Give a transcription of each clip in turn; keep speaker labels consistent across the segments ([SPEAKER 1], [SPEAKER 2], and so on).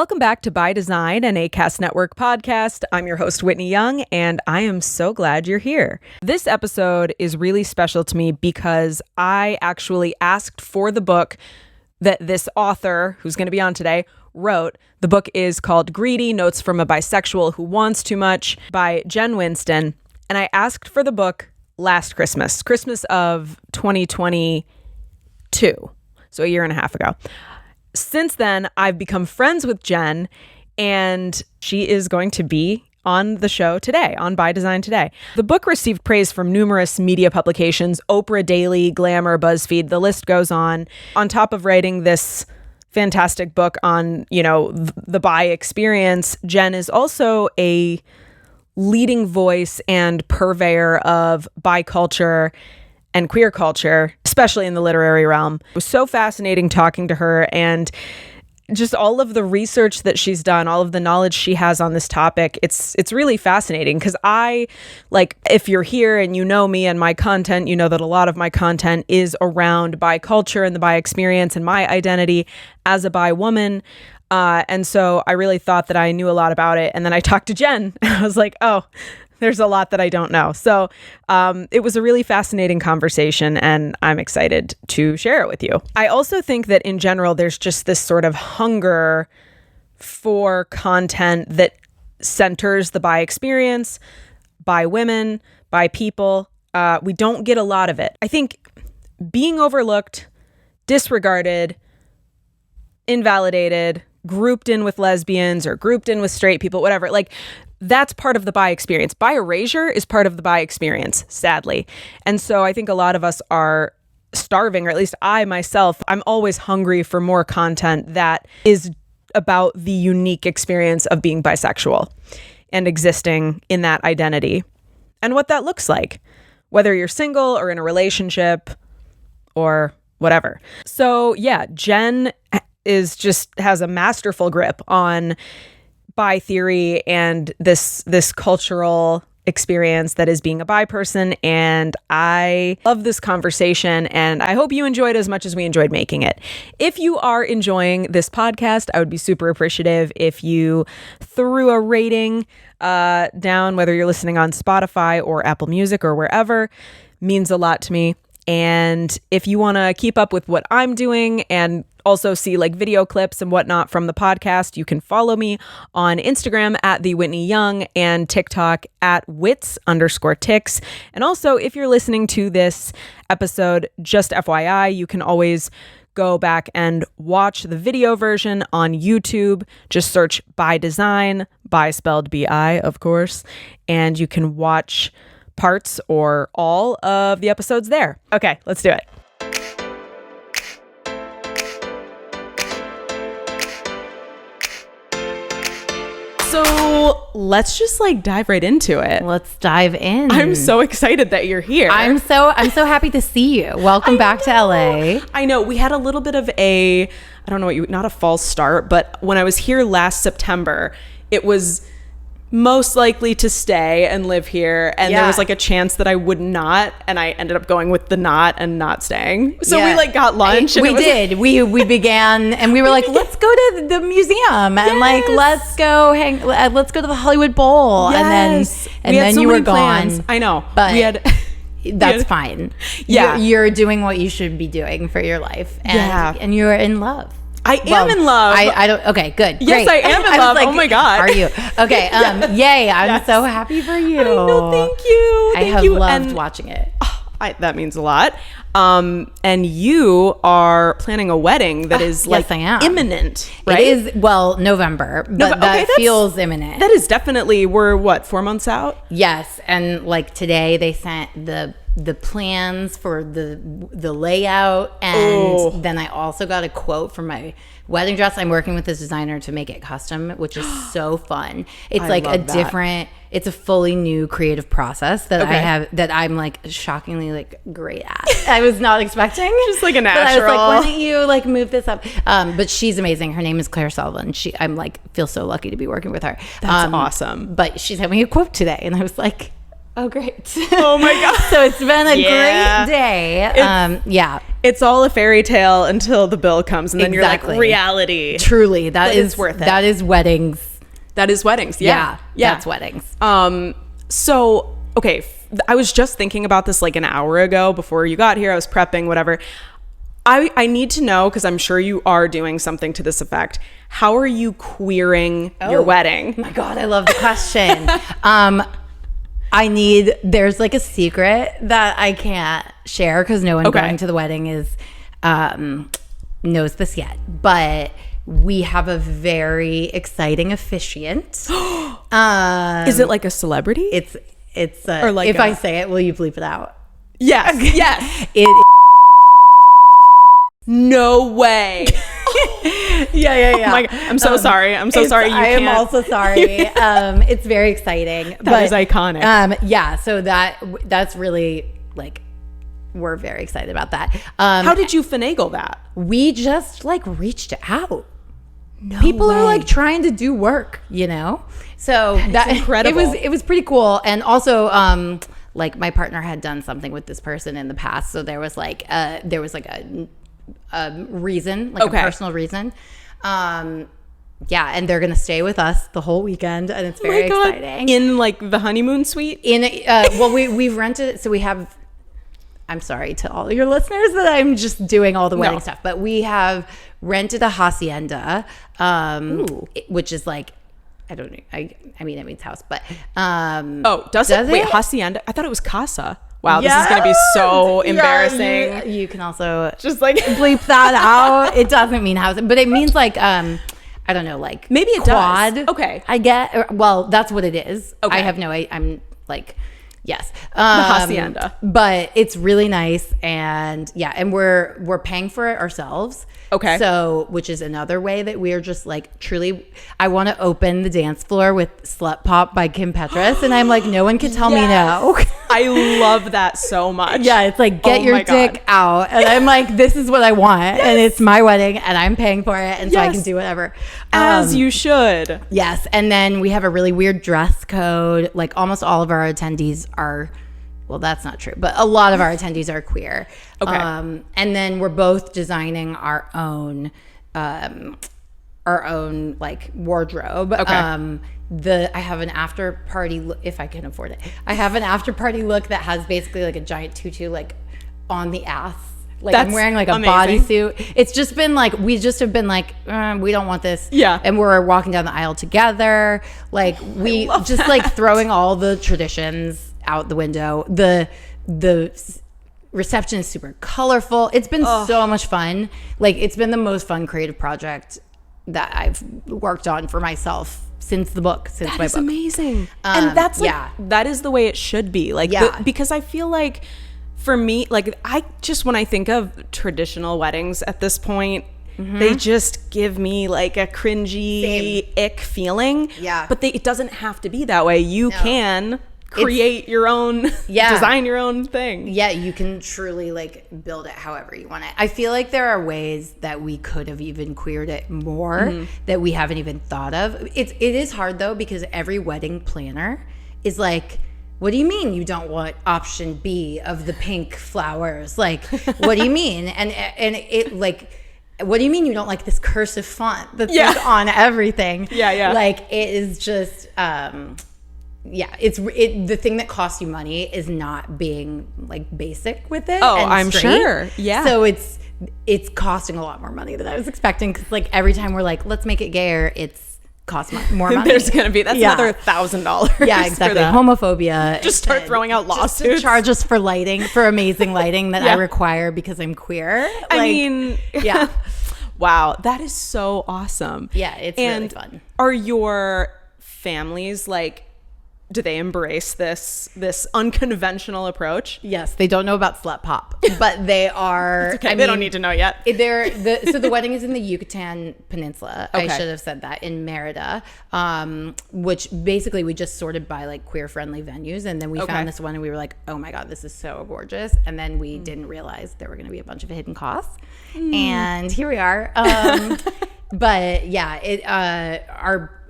[SPEAKER 1] Welcome back to By Design, an Acast Network podcast. I'm your host, Whitney Young, and I am so glad you're here. This episode is really special to me because I actually asked for the book that this author, who's going to be on today, wrote. The book is called Greedy: Notes from a Bisexual Who Wants Too Much by Jen Winston. And I asked for the book last Christmas of 2022, so a year and a half ago. Since then, I've become friends with Jen, and she is going to be on the show today, on By Design today. The book received praise from numerous media publications, Oprah Daily, Glamour, BuzzFeed, the list goes on. On top of writing this fantastic book on, the bi experience, Jen is also a leading voice and purveyor of bi culture and queer culture, especially in the literary realm. It was so fascinating talking to her, and just all of the research that she's done, all of the knowledge she has on this topic. It's really fascinating because if you're here and you know me and my content, you know that a lot of my content is around bi culture and the bi experience and my identity as a bi woman. And so I really thought that I knew a lot about it. And then I talked to Jen and I was like, oh, there's a lot that I don't know. So it was a really fascinating conversation, and I'm excited to share it with you. I also think that in general, there's just this sort of hunger for content that centers the bi experience, bi women, bi people. We don't get a lot of it. I think being overlooked, disregarded, invalidated, grouped in with lesbians or grouped in with straight people, whatever, that's part of the bi experience. Bi erasure is part of the bi experience, sadly. And so I think a lot of us are starving, or at least I myself, I'm always hungry for more content that is about the unique experience of being bisexual and existing in that identity and what that looks like, whether you're single or in a relationship or whatever. So yeah, Jen has a masterful grip on bi theory and this cultural experience that is being a bi person, and I love this conversation, and I hope you enjoyed as much as we enjoyed making it. If you are enjoying this podcast, I would be super appreciative if you threw a rating down, whether you're listening on Spotify or Apple Music or wherever. Means a lot to me. And if you want to keep up with what I'm doing and also see video clips and whatnot from the podcast, you can follow me on Instagram at thewhitneyoung and TikTok at wits_ticks. And also, if you're listening to this episode, just FYI, you can always go back and watch the video version on YouTube. Just search By Design, bi spelled B-I, of course, and you can watch parts or all of the episodes there. Okay, let's do it. So let's just dive right into it.
[SPEAKER 2] Let's dive in.
[SPEAKER 1] I'm so excited that you're here.
[SPEAKER 2] I'm so happy to see you. Welcome back to LA.
[SPEAKER 1] I know we had a little bit of not a false start, but when I was here last September, it was most likely to stay and live here, and there was a chance that I would not, and I ended up going with the not and not staying. So we got lunch.
[SPEAKER 2] We began, and we were like, let's go to the museum, and let's go to the Hollywood Bowl,
[SPEAKER 1] yes.
[SPEAKER 2] and then so you were
[SPEAKER 1] plans.
[SPEAKER 2] gone.
[SPEAKER 1] I know,
[SPEAKER 2] but that's fine.
[SPEAKER 1] Yeah,
[SPEAKER 2] you're doing what you should be doing for your life, and you're in love.
[SPEAKER 1] I am in love.
[SPEAKER 2] I don't. Okay, good.
[SPEAKER 1] Yes,
[SPEAKER 2] great.
[SPEAKER 1] I am in love. Oh my God.
[SPEAKER 2] Are you? Okay. Yay. I'm so happy for you.
[SPEAKER 1] I know. Thank you.
[SPEAKER 2] I have loved watching it.
[SPEAKER 1] That means a lot. And you are planning a wedding that is
[SPEAKER 2] yes, I am.
[SPEAKER 1] Imminent, right?
[SPEAKER 2] It is, November, but that feels imminent.
[SPEAKER 1] That is definitely, we're 4 months out?
[SPEAKER 2] Yes. And today they sent the plans for the layout, and then I also got a quote for my wedding dress. I'm working with this designer to make it custom, which is so fun. It's it's a fully new creative process that I have, that I'm shockingly great at. I was not expecting.
[SPEAKER 1] Just a natural. But
[SPEAKER 2] I was why don't you move this up? But she's amazing. Her name is Claire Sullivan. I'm feel so lucky to be working with her.
[SPEAKER 1] That's awesome.
[SPEAKER 2] But she sent me a quote today, and I was like, Oh, great.
[SPEAKER 1] Oh my God.
[SPEAKER 2] So it's been a great day.
[SPEAKER 1] It's all a fairy tale until the bill comes, and then
[SPEAKER 2] Exactly.
[SPEAKER 1] you're like, reality.
[SPEAKER 2] Truly, that is
[SPEAKER 1] it's worth it.
[SPEAKER 2] That is weddings.
[SPEAKER 1] That is weddings. Yeah.
[SPEAKER 2] That's weddings.
[SPEAKER 1] So, okay, I was just thinking about this like an hour ago before you got here. I was prepping, whatever. I need to know, because I'm sure you are doing something to this effect. How are you queering your wedding?
[SPEAKER 2] Oh my God, I love the question. There's like a secret that I can't share because no one going to the wedding knows this yet. But we have a very exciting officiant.
[SPEAKER 1] Is it like a celebrity?
[SPEAKER 2] It's or like if I say it, will you bleep it out?
[SPEAKER 1] Yes. Yes. No way.
[SPEAKER 2] Yeah.
[SPEAKER 1] Oh my God. I'm so sorry. I'm so sorry.
[SPEAKER 2] I am also sorry. It's very exciting.
[SPEAKER 1] That is iconic.
[SPEAKER 2] Yeah. So that's really like, we're very excited about that.
[SPEAKER 1] How did you finagle that?
[SPEAKER 2] We just like reached out.
[SPEAKER 1] People
[SPEAKER 2] are like trying to do work, So that's
[SPEAKER 1] incredible.
[SPEAKER 2] It was pretty cool. And also, like my partner had done something with this person in the past, so there was like a reason, like a personal reason. And they're gonna stay with us the whole weekend, and it's very exciting.
[SPEAKER 1] In like the honeymoon suite.
[SPEAKER 2] We've rented it, so we have. I'm sorry to all your listeners that I'm just doing all the wedding stuff, but we have rented a hacienda, which is like, I don't know. I mean, it means house, but
[SPEAKER 1] does it? Wait, hacienda? I thought it was casa. Wow, this is going to be so embarrassing.
[SPEAKER 2] You can also
[SPEAKER 1] just like
[SPEAKER 2] bleep that out. It doesn't mean house, but it means like I don't know, like
[SPEAKER 1] maybe it
[SPEAKER 2] quad.
[SPEAKER 1] does. Okay,
[SPEAKER 2] I get. Well, that's what it is.
[SPEAKER 1] Okay,
[SPEAKER 2] I have no. I'm like. Yes.
[SPEAKER 1] The hacienda.
[SPEAKER 2] But it's really nice, and we're paying for it ourselves.
[SPEAKER 1] Okay.
[SPEAKER 2] So, which is another way that we're just like truly, I want to open the dance floor with Slut Pop by Kim Petras, and I'm like, no one can tell me no.
[SPEAKER 1] I love that so much.
[SPEAKER 2] Yeah, it's like, get your dick out. And I'm like, this is what I want, and it's my wedding, and I'm paying for it, and so I can do whatever.
[SPEAKER 1] As you should.
[SPEAKER 2] Yes. And then we have a really weird dress code. Like almost all of our attendees are, well, that's not true, but a lot of our attendees are queer.
[SPEAKER 1] Okay.
[SPEAKER 2] And then we're both designing our own like wardrobe.
[SPEAKER 1] Okay.
[SPEAKER 2] I have an after party if I can afford it. I have an after party look that has basically like a giant tutu like on the ass. Like I'm wearing like a bodysuit. It's just been like, we just have been like, we don't want this.
[SPEAKER 1] Yeah.
[SPEAKER 2] And we're walking down the aisle together. Like we just like throwing all the traditions out the window. The reception is super colorful. It's been so much fun. Like it's been the most fun creative project that I've worked on for myself since my book.
[SPEAKER 1] That is amazing. And that's like, that is the way it should be. Like, because I feel like for me, like when I think of traditional weddings at this point, they just give me like a cringy ick feeling.
[SPEAKER 2] Yeah.
[SPEAKER 1] But it doesn't have to be that way. You can create your own, design your own thing.
[SPEAKER 2] Yeah, you can truly like build it however you want it. I feel like there are ways that we could have even queered it more that we haven't even thought of. It is hard though, because every wedding planner is like, what do you mean you don't want option B of the pink flowers? Like, what do you mean? And it like, what do you mean you don't like this cursive font that's like on everything? Yeah. Like it is just, the thing that costs you money is not being like basic with it.
[SPEAKER 1] Oh, I'm sure. Yeah.
[SPEAKER 2] So it's costing a lot more money than I was expecting. Cause like every time we're like, let's make it gayer, it's cost more money.
[SPEAKER 1] There's gonna be another $1,000.
[SPEAKER 2] Yeah, exactly. Homophobia.
[SPEAKER 1] Just start throwing out lawsuits.
[SPEAKER 2] Just to charge us for lighting, for amazing lighting that I require because I'm queer.
[SPEAKER 1] I mean,
[SPEAKER 2] yeah.
[SPEAKER 1] Wow, that is so awesome.
[SPEAKER 2] Yeah, it's really fun.
[SPEAKER 1] Are your families like, do they embrace this unconventional approach?
[SPEAKER 2] Yes, they don't know about Slut Pop, but they are.
[SPEAKER 1] Okay, they don't need to know yet.
[SPEAKER 2] So the wedding is in the Yucatan Peninsula.
[SPEAKER 1] Okay.
[SPEAKER 2] I should have said that, in Merida, which basically we just sorted by like queer friendly venues, and then we found this one, and we were like, oh my god, this is so gorgeous, and then we didn't realize there were going to be a bunch of hidden costs, and here we are. But yeah,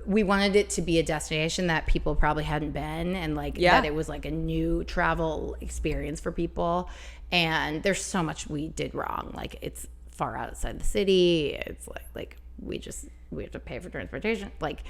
[SPEAKER 2] we wanted it to be a destination that people probably hadn't been, and like that it was like a new travel experience for people. And there's so much we did wrong. Like it's far outside the city. It's like we have to pay for transportation. Like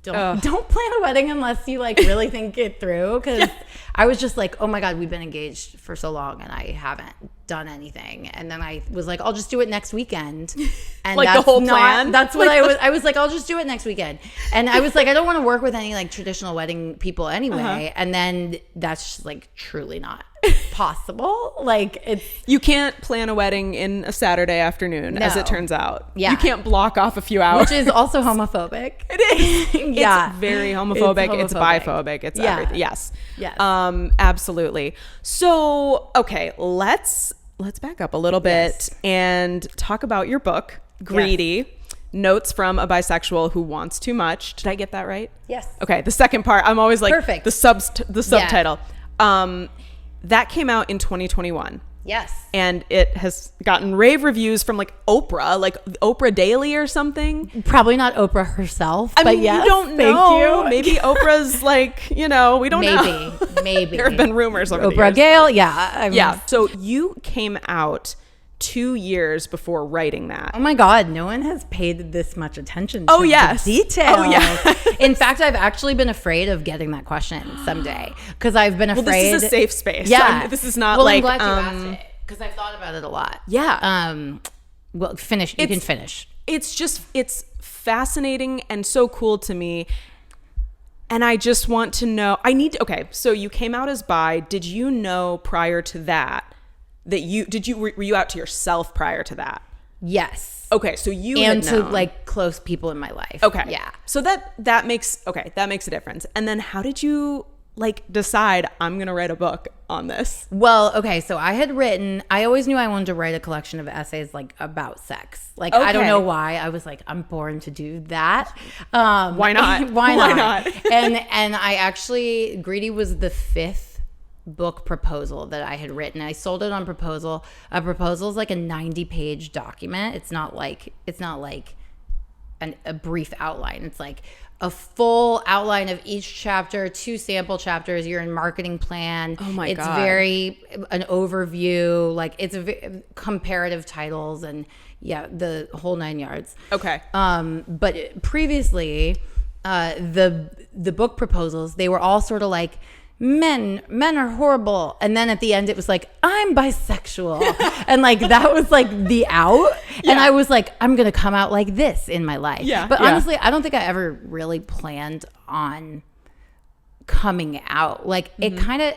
[SPEAKER 2] don't plan a wedding unless you like really think it through. Because I was just like, oh my God, we've been engaged for so long and I haven't done anything. And then I was like, I'll just do it next weekend. And
[SPEAKER 1] like the whole plan.
[SPEAKER 2] That's what I was like, I'll just do it next weekend. And I was like, I don't want to work with any like traditional wedding people anyway. And then that's just like truly not possible. Like it's,
[SPEAKER 1] you can't plan a wedding in a Saturday afternoon, as it turns out.
[SPEAKER 2] Yeah.
[SPEAKER 1] You can't block off a few hours.
[SPEAKER 2] Which is also homophobic.
[SPEAKER 1] It is. It's very homophobic. It's biphobic. It's everything. Yes. Absolutely. So, okay, let's back up a little bit and talk about your book, Greedy. Notes from a bisexual who wants too much. Did I get that right?
[SPEAKER 2] Yes.
[SPEAKER 1] Okay, the second part, I'm always like,
[SPEAKER 2] perfect.
[SPEAKER 1] The subtitle. That came out in 2021.
[SPEAKER 2] Yes.
[SPEAKER 1] And it has gotten rave reviews from like Oprah, like Oprah Daily or something.
[SPEAKER 2] Probably not Oprah herself,
[SPEAKER 1] I mean,
[SPEAKER 2] yes.
[SPEAKER 1] You don't know. Maybe Oprah's like, we don't know.
[SPEAKER 2] Maybe.
[SPEAKER 1] There have been rumors over
[SPEAKER 2] Oprah
[SPEAKER 1] the years.
[SPEAKER 2] Gale, yeah. I mean,
[SPEAKER 1] So you came out 2 years before writing that.
[SPEAKER 2] Oh my God, no one has paid this much attention to the details.
[SPEAKER 1] Oh, yeah.
[SPEAKER 2] In fact, I've actually been afraid of getting that question someday because I've been afraid.
[SPEAKER 1] Well, this is a safe space.
[SPEAKER 2] Yeah.
[SPEAKER 1] This is not
[SPEAKER 2] I'm glad you asked it because I've thought about it a lot.
[SPEAKER 1] Yeah.
[SPEAKER 2] Well, finish. You can finish.
[SPEAKER 1] It's fascinating and so cool to me. And I just want to know, so you came out as bi. Did you know prior to that were you out to yourself prior to that?
[SPEAKER 2] Yes.
[SPEAKER 1] Okay, so you
[SPEAKER 2] and
[SPEAKER 1] had known.
[SPEAKER 2] to like close people in my life.
[SPEAKER 1] Okay.
[SPEAKER 2] Yeah.
[SPEAKER 1] So that makes a difference. And then how did you like decide I'm going to write a book on this?
[SPEAKER 2] Well, okay, so I always knew I wanted to write a collection of essays like about sex. Like I don't know why. I was like, I'm born to do that.
[SPEAKER 1] Why not?
[SPEAKER 2] Why not? And I actually, Greedy was the 5th book proposal that I had written. I sold it on proposal. A proposal is like a 90-page document. It's not like a brief outline. It's like a full outline of each chapter, 2 sample chapters, your marketing plan.
[SPEAKER 1] Oh my God.
[SPEAKER 2] It's very an overview, like it's comparative titles and the whole 9 yards.
[SPEAKER 1] Okay.
[SPEAKER 2] But previously, the book proposals, they were all sort of like, men are horrible, and then at the end it was like, I'm bisexual. And like that was like the out. And I was like, I'm gonna come out like this in my life. But honestly, I don't think I ever really planned on coming out. Like it kind of,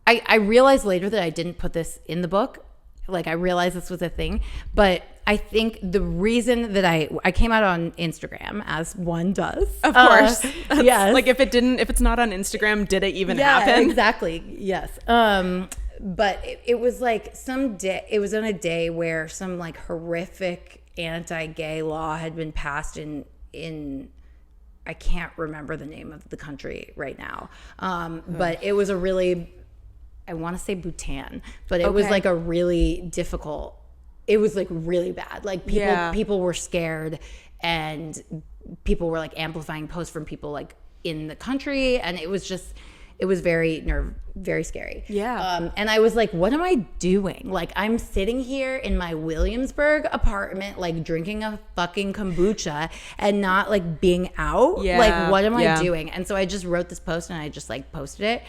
[SPEAKER 2] I realized later that I didn't put this in the book. Like I realized this was a thing, but I think the reason that I came out on Instagram, as one does,
[SPEAKER 1] of course,
[SPEAKER 2] yes.
[SPEAKER 1] Like if it's not on Instagram, did it even happen?
[SPEAKER 2] Exactly. Yes. But it was like it was on a day where some like horrific anti-gay law had been passed in I can't remember the name of the country right now. But it was I want to say Bhutan, but it was like a really difficult. It was like really bad. Like people were scared, and people were like amplifying posts from people like in the country, and it was very scary.
[SPEAKER 1] Yeah.
[SPEAKER 2] And I was like, what am I doing? Like I'm sitting here in my Williamsburg apartment, like drinking a fucking kombucha and not like being out.
[SPEAKER 1] Yeah.
[SPEAKER 2] Like what am I doing? And so I just wrote this post and I just like posted it.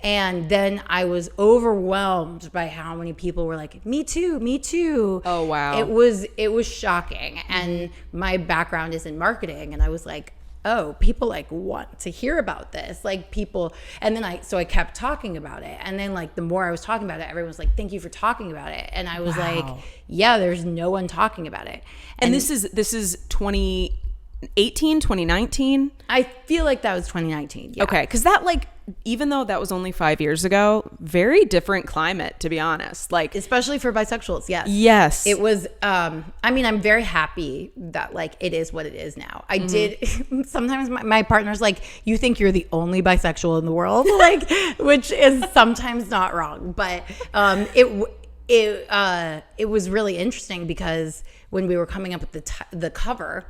[SPEAKER 2] And then I was overwhelmed by how many people were like, me too, me too.
[SPEAKER 1] Oh, wow.
[SPEAKER 2] It was shocking. And my background is in marketing. And I was like, oh, people like want to hear about this. Like people, and then I kept talking about it. And then like the more I was talking about it, everyone was like, thank you for talking about it. And I was like, yeah, there's no one talking about it.
[SPEAKER 1] And this is 2018, 2019?
[SPEAKER 2] I feel like that was 2019. Yeah.
[SPEAKER 1] Okay. Because that like, even though that was only 5 years ago, very different climate, to be honest. Like,
[SPEAKER 2] especially for bisexuals. Yes.
[SPEAKER 1] Yes.
[SPEAKER 2] It was, I mean, I'm very happy that like it is what it is now. I did, sometimes my partner's like, you think you're the only bisexual in the world? Like, which is sometimes not wrong. But it was really interesting because when we were coming up with the cover,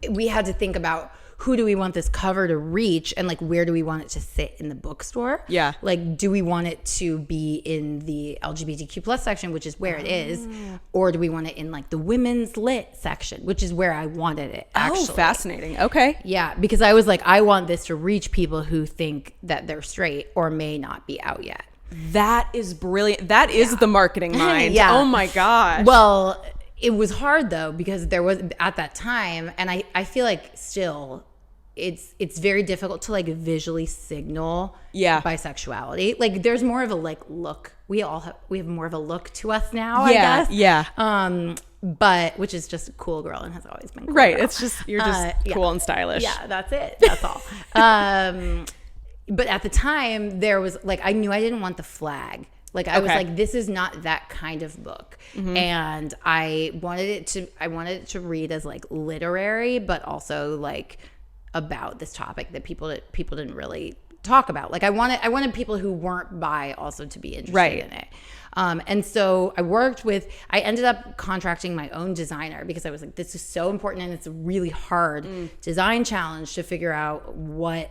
[SPEAKER 2] we had to think about who do we want this cover to reach, and like where do we want it to sit in the bookstore?
[SPEAKER 1] Yeah.
[SPEAKER 2] Like, do we want it to be in the LGBTQ plus section, which is where it is, or do we want it in like the women's lit section, which is where I wanted it actually.
[SPEAKER 1] Oh, fascinating. Okay.
[SPEAKER 2] Yeah, because I was like, I want this to reach people who think that they're straight or may not be out yet.
[SPEAKER 1] That is brilliant. That is the marketing mind.
[SPEAKER 2] Yeah.
[SPEAKER 1] Oh my gosh.
[SPEAKER 2] Well, it was hard though, because there was at that time, and I feel like still it's very difficult to like visually signal bisexuality. Like there's more of a like look. We have more of a look to us now, I guess.
[SPEAKER 1] Yeah.
[SPEAKER 2] But which is just a cool girl and has always been cool.
[SPEAKER 1] Right.
[SPEAKER 2] Girl.
[SPEAKER 1] It's just you're just cool and stylish.
[SPEAKER 2] Yeah, that's it. That's all. But at the time there was like, I knew I didn't want the flag. Like I was like, this is not that kind of book. And I wanted it to read as like literary, but also like about this topic that people didn't really talk about. Like I wanted people who weren't bi also to be interested in it. And so I ended up contracting my own designer, because I was like, this is so important, and it's a really hard design challenge to figure out what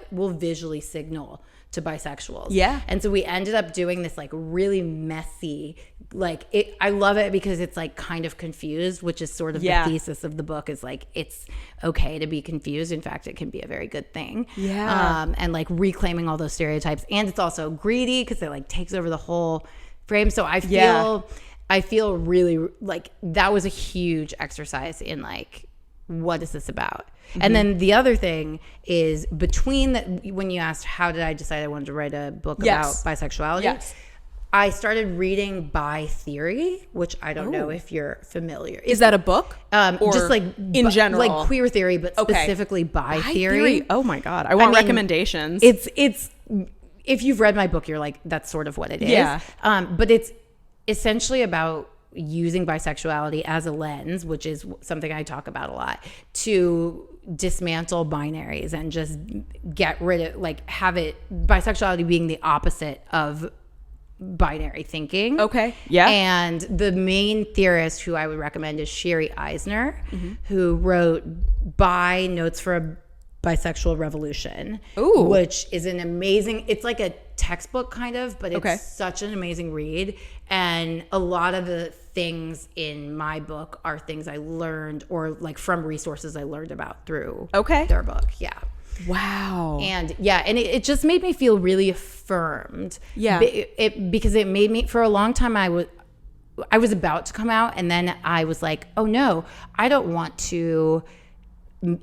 [SPEAKER 2] will visually signal to bisexuals. Yeah. And so we ended up doing this like really messy, like I love it because it's like kind of confused, which is sort of the thesis of the book, is like, it's okay to be confused. In fact, it can be a very good thing. Yeah. And like reclaiming all those stereotypes. And it's also greedy because it like takes over the whole frame. So I feel really like that was a huge exercise in like, what is this about? And then the other thing is, between that, when you asked how did I decide I wanted to write a book about bisexuality, I started reading Bi Theory, which I don't know if you're familiar.
[SPEAKER 1] Is that a book?
[SPEAKER 2] Or just like
[SPEAKER 1] in general,
[SPEAKER 2] like queer theory, but specifically Bi Theory.
[SPEAKER 1] Oh my God, I want recommendations.
[SPEAKER 2] It's if you've read my book, you're like, that's sort of what it is. Yeah. But it's essentially about using bisexuality as a lens, which is something I talk about a lot, to dismantle binaries and just get rid of, like, have it, bisexuality being the opposite of binary thinking. Okay. Yeah. And the main theorist who I would recommend is Sherry Eisner, who wrote Bi Notes for a Bisexual Revolution, which is an amazing, it's like a textbook kind of, but it's such an amazing read. And a lot of the things in my book are things I learned, or like from resources I learned about through their book. Yeah. Wow. And and it just made me feel really affirmed. Yeah. Because it made me, for a long time, I was about to come out, and then I was like, oh no, I don't want to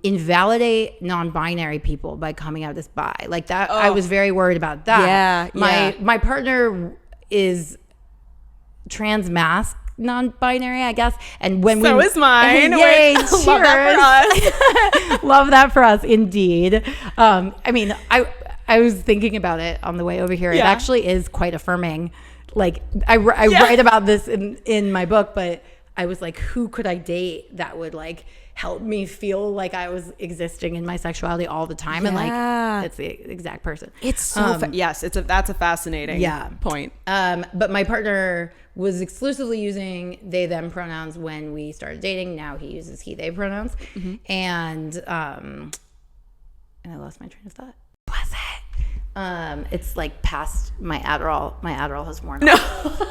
[SPEAKER 2] invalidate non-binary people by coming out as bi, like that. I was very worried about that. My partner is trans-masc non-binary, I guess, and when so is mine. Yay, cheers. Love that for us. Love that for us, indeed. I mean, I was thinking about it on the way over here. It actually is quite affirming. Like I write about this in my book, but I was like, who could I date that would like help me feel like I was existing in my sexuality all the time? And like, that's the exact person. It's so that's a fascinating point. But my partner was exclusively using they them pronouns when we started dating. Now he uses he they pronouns. And I lost my train of thought. What was it? It's like past my Adderall. My Adderall has worn off.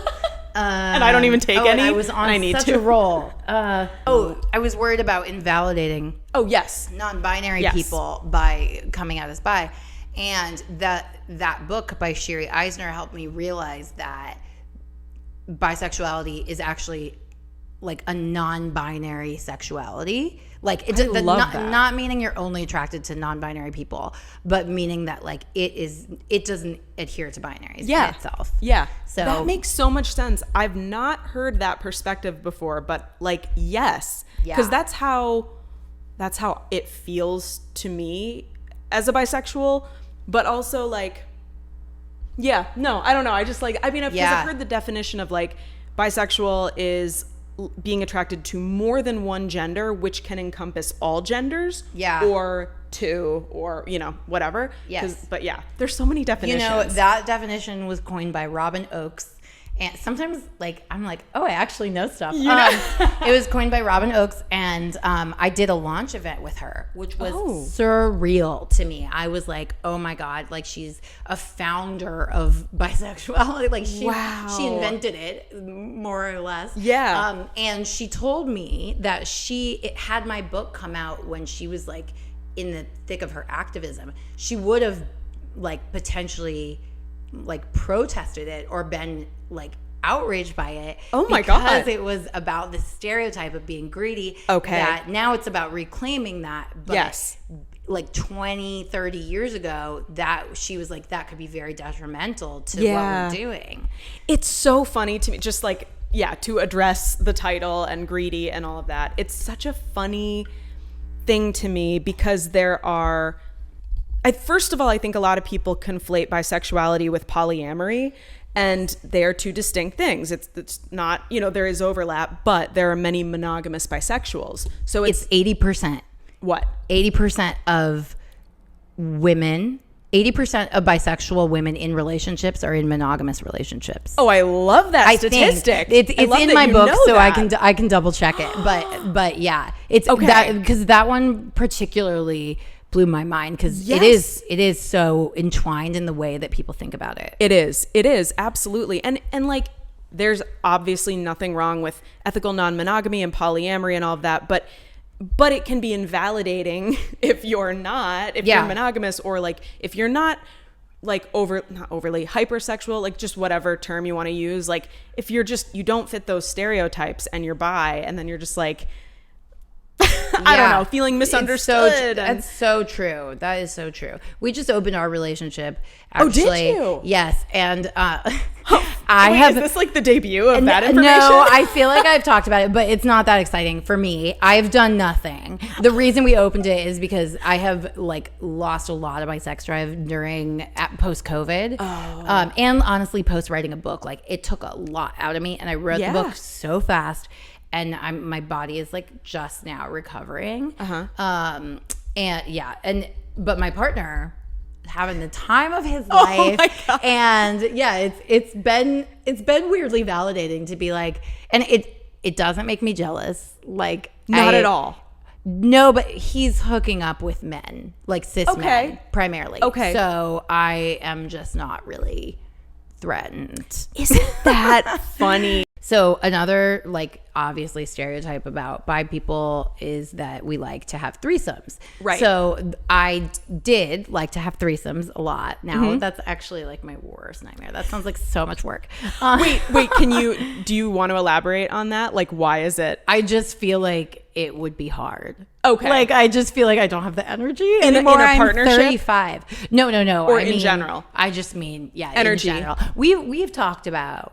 [SPEAKER 2] And I don't even take any. I was on such a roll. I was worried about invalidating non-binary people by coming out as bi. And that book by Sherry Eisner helped me realize that bisexuality is actually like a non-binary sexuality. Like not meaning you're only attracted to non-binary people, but meaning that like it doesn't adhere to binaries in itself. Yeah. So that makes so much sense. I've not heard that perspective before, but like yes. Because that's how it feels to me as a bisexual, but also like I don't know. I just like, I mean, because I've heard the definition of like bisexual is being attracted to more than one gender, which can encompass all genders, or two, or whatever. Yes, but there's so many definitions. That definition was coined by Robin Oakes, And sometimes, like, I'm like, oh, I actually know stuff. It was coined by Robin Oakes, and I did a launch event with her, which was surreal to me. I was like, oh my God, like, she's a founder of bisexuality. Like, she invented it, more or less.
[SPEAKER 1] Yeah.
[SPEAKER 2] And she told me that it had my book come out when she was, like, in the thick of her activism. She would have, like, potentially, like, protested it or been, like, outraged by it.
[SPEAKER 1] Oh my God.
[SPEAKER 2] Because it was about the stereotype of being greedy.
[SPEAKER 1] Okay.
[SPEAKER 2] That now it's about reclaiming that. But
[SPEAKER 1] yes.
[SPEAKER 2] Like 20, 30 years ago, that she was like, that could be very detrimental to what we're doing.
[SPEAKER 1] It's so funny to me, just like, to address the title and greedy and all of that. It's such a funny thing to me because first of all, I think a lot of people conflate bisexuality with polyamory, and they are two distinct things. It's not, there is overlap, but there are many monogamous bisexuals. So it's
[SPEAKER 2] 80%.
[SPEAKER 1] What?
[SPEAKER 2] 80% of women, 80% of bisexual women in relationships are in monogamous relationships.
[SPEAKER 1] Oh, I love that statistic.
[SPEAKER 2] It's in my book, so I can double check it. But yeah, it's okay, because that one particularly blew my mind because it is so entwined in the way that people think about it.
[SPEAKER 1] It is absolutely. And like, there's obviously nothing wrong with ethical non-monogamy and polyamory and all of that, but it can be invalidating if you're monogamous, or like if you're not like not overly hypersexual, like just whatever term you want to use. Like if you don't fit those stereotypes and you're bi, and then you're just like, I don't know, feeling misunderstood.
[SPEAKER 2] That's so true. That is so true. We just opened our relationship. Actually.
[SPEAKER 1] Oh, did you?
[SPEAKER 2] Yes. And
[SPEAKER 1] is this like the debut of that information?
[SPEAKER 2] No, I feel like I've talked about it, but it's not that exciting for me. I've done nothing. The reason we opened it is because I have like lost a lot of my sex drive post-COVID. Oh. And honestly, post-writing a book. Like, it took a lot out of me, and I wrote the book so fast. And my body is like just now recovering. But my partner having the time of his life. My God. And it's been weirdly validating to be like, and it doesn't make me jealous. Like,
[SPEAKER 1] not at all.
[SPEAKER 2] No, but he's hooking up with men, like cis men primarily. Okay. So I am just not really threatened.
[SPEAKER 1] Isn't that funny?
[SPEAKER 2] So another, like, obviously stereotype about bi people is that we like to have threesomes. Right. So I did like to have threesomes a lot. Now that's actually like my worst nightmare. That sounds like so much work.
[SPEAKER 1] Wait, do you want to elaborate on that? Like, why is it?
[SPEAKER 2] I just feel like it would be hard.
[SPEAKER 1] Okay.
[SPEAKER 2] Like, I just feel like I don't have the energy anymore.
[SPEAKER 1] In a partnership?
[SPEAKER 2] I'm 35. No.
[SPEAKER 1] Or in general?
[SPEAKER 2] I just mean,
[SPEAKER 1] energy.
[SPEAKER 2] In general. We've talked about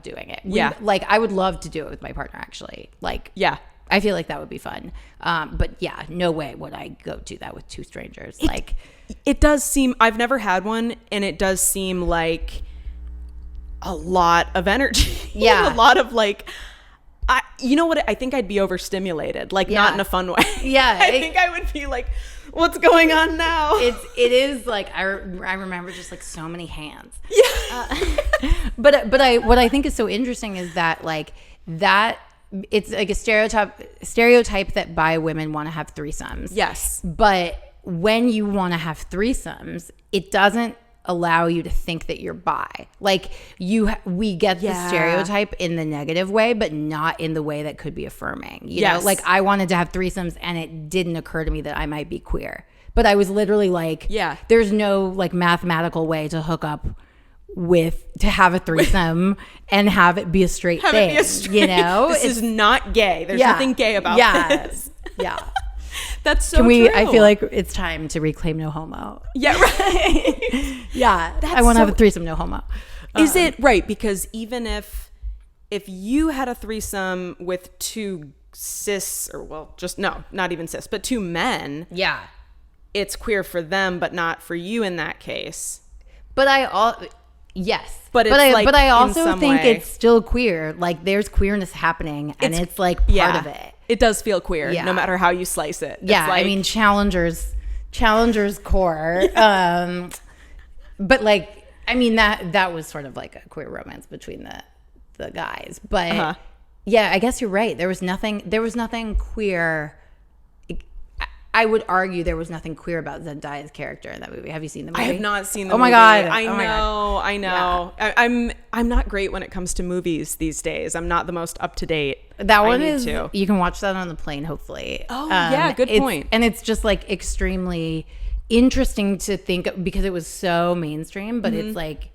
[SPEAKER 2] doing it. Like, I would love to do it with my partner, actually. Like, I feel like that would be fun. But no way would I go do that with two strangers.
[SPEAKER 1] It does seem, I've never had one, and it does seem like a lot of energy. Yeah. A lot of like, you know what? I think I'd be overstimulated, like not in a fun way. Yeah. I think I would be like, what's going on now?
[SPEAKER 2] It is like, I remember just like so many hands.
[SPEAKER 1] Yeah.
[SPEAKER 2] But what I think is so interesting is that like that it's like a stereotype that bi women want to have threesomes.
[SPEAKER 1] Yes.
[SPEAKER 2] But when you want to have threesomes, it doesn't allow you to think that you're bi. Like we get the stereotype in the negative way, but not in the way that could be affirming. You know, like I wanted to have threesomes and it didn't occur to me that I might be queer. But I was literally like, there's no like mathematical way to hook up to have a threesome and have it be a straight thing. You know?
[SPEAKER 1] This is not gay. There's nothing gay about this.
[SPEAKER 2] Yeah.
[SPEAKER 1] That's so true.
[SPEAKER 2] I feel like it's time to reclaim no homo.
[SPEAKER 1] Yeah, right.
[SPEAKER 2] I want to have a threesome, no homo.
[SPEAKER 1] Is it right? Because even if you had a threesome with two cis, or not even cis, but two men, it's queer for them, but not for you in that case.
[SPEAKER 2] But I also think it's still queer. Like there's queerness happening, and it's like part of it.
[SPEAKER 1] It does feel queer, no matter how you slice it.
[SPEAKER 2] Yeah, I mean, Challenger's core. But like I mean, that was sort of like a queer romance between the guys. But yeah, I guess you're right. There was nothing queer. I would argue there was nothing queer about Zendaya's character in that movie. Have you seen the movie?
[SPEAKER 1] I have not seen the movie.
[SPEAKER 2] Oh my God.
[SPEAKER 1] I know. Yeah. I'm not great when it comes to movies these days. I'm not the most up to date.
[SPEAKER 2] That one is, you can watch that on the plane, hopefully.
[SPEAKER 1] Oh, yeah, good point.
[SPEAKER 2] And it's just like extremely interesting to think, because it was so mainstream, but it's like,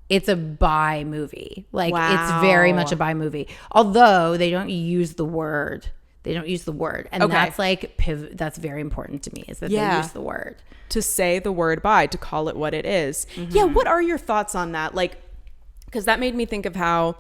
[SPEAKER 2] it's a bi movie. Like, it's very much a bi movie. Although they don't use the word. And that's like, that's very important to me, is that they use the word.
[SPEAKER 1] To say the word bi, to call it what it is. Yeah, what are your thoughts on that? Like, because that made me think of how,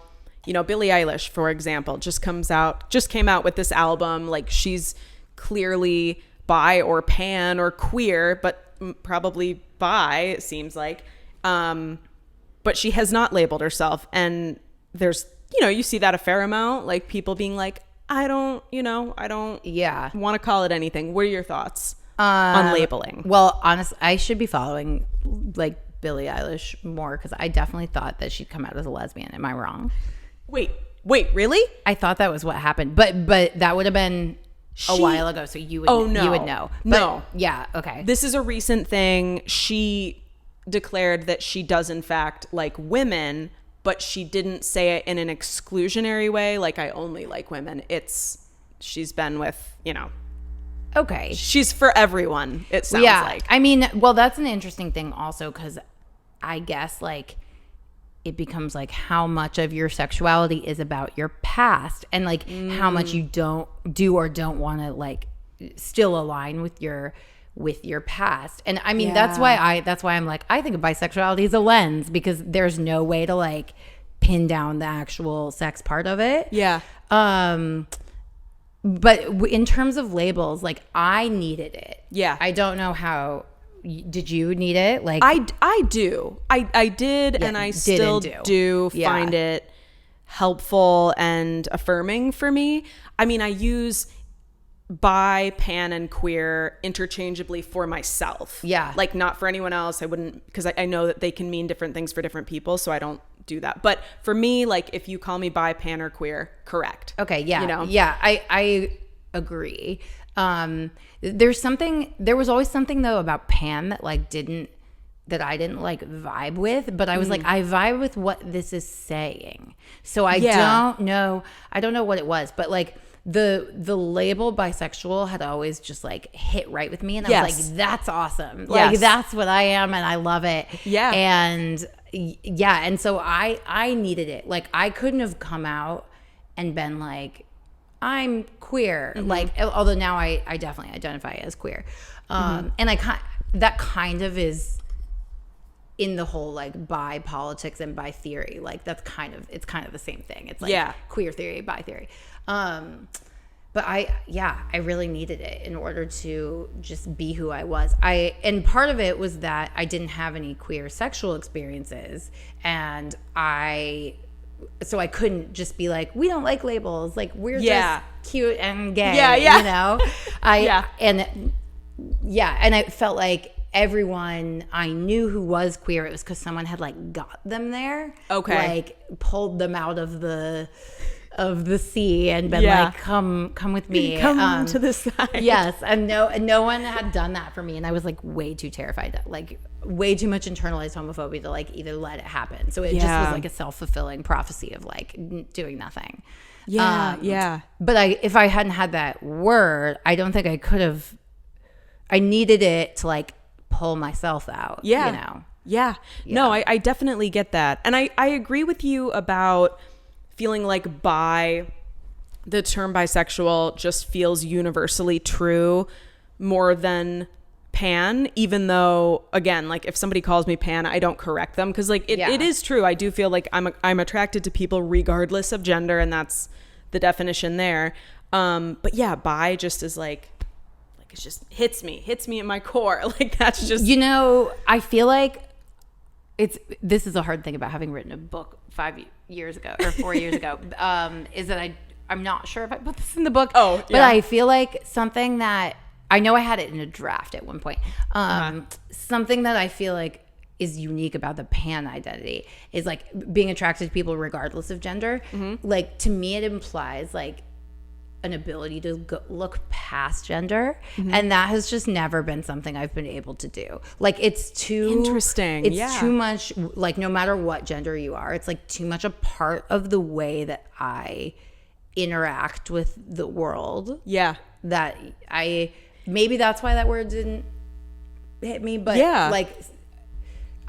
[SPEAKER 1] Billie Eilish, for example, just came out with this album. Like, she's clearly bi or pan or queer, but probably bi, it seems like. But she has not labeled herself. And there's, you see that a fair amount, like people being like, I don't want to call it anything. What are your thoughts on labeling?
[SPEAKER 2] Well, honestly, I should be following like Billie Eilish more, because I definitely thought that she'd come out as a lesbian. Am I wrong?
[SPEAKER 1] Wait, really?
[SPEAKER 2] I thought that was what happened, but that would have been a while ago, so you would you would know. But,
[SPEAKER 1] no.
[SPEAKER 2] Yeah, okay.
[SPEAKER 1] This is a recent thing. She declared that she does in fact like women, but she didn't say it in an exclusionary way, like I only like women. She's been with,
[SPEAKER 2] Okay.
[SPEAKER 1] She's for everyone, it sounds like.
[SPEAKER 2] I mean, well, that's an interesting thing also, because I guess like it becomes like how much of your sexuality is about your past, and like how much you don't do or don't want to like still align with your past. And I mean, that's why I'm like, I think of bisexuality as a lens, because there's no way to like pin down the actual sex part of it.
[SPEAKER 1] Yeah.
[SPEAKER 2] But in terms of labels, like I needed it.
[SPEAKER 1] Yeah.
[SPEAKER 2] I don't know how. Did you need it? Like
[SPEAKER 1] I do. I did, and I still do find it helpful and affirming for me. I mean, I use bi, pan, and queer interchangeably for myself. Yeah. Like not for anyone else. I wouldn't, because I know that they can mean different things for different people, so I don't do that. But for me, like if you call me bi, pan, or queer, correct.
[SPEAKER 2] Okay, yeah. Yeah, I agree. There was always something though about pan that like that I didn't like vibe with, but I was like, I vibe with what this is saying. So I don't know what it was, but like the label bisexual had always just like hit right with me, and I was like, that's awesome. Like that's what I am, and I love it. Yeah. And and so I needed it. Like I couldn't have come out and been like, I'm queer. Like, although now I definitely identify as queer. And that kind of is in the whole like bi politics and bi theory. Like it's kind of the same thing. It's like queer theory, bi theory. But I really needed it in order to just be who I was. And part of it was that I didn't have any queer sexual experiences, and so I couldn't just be like, we don't like labels. Like we're just cute and gay, you know? And I felt like everyone I knew who was queer, it was because someone had like got them there. Okay. Like pulled them out of the sea and been like, come with me.
[SPEAKER 1] Come to the side.
[SPEAKER 2] Yes. And no one had done that for me. And I was like way too terrified, like way too much internalized homophobia to like either let it happen. So it just was like a self-fulfilling prophecy of like doing nothing. Yeah. But if I hadn't had that word, I don't think I could have. I needed it to like pull myself out.
[SPEAKER 1] Yeah.
[SPEAKER 2] You know?
[SPEAKER 1] Yeah. No, I definitely get that. And I agree with you about feeling like the term bisexual just feels universally true more than pan, even though, again, like if somebody calls me pan, I don't correct them, because like it is true. I do feel like I'm attracted to people regardless of gender, and that's the definition there. But yeah, bi just is like it just hits me in my core. Like that's just,
[SPEAKER 2] I feel like this is a hard thing about having written a book 5 years ago or 4 years ago, is that I'm not sure if I put this in the book. Oh, yeah. But I feel like something that I know I had it in a draft at one point. Something that I feel like is unique about the pan identity is like being attracted to people regardless of gender. Like to me, it implies like an ability to look past gender, and that has just never been something I've been able to do. Like it's too
[SPEAKER 1] interesting.
[SPEAKER 2] It's too much. Like no matter what gender you are, it's like too much a part of the way that I interact with the world.
[SPEAKER 1] Yeah,
[SPEAKER 2] that maybe that's why that word didn't hit me. But like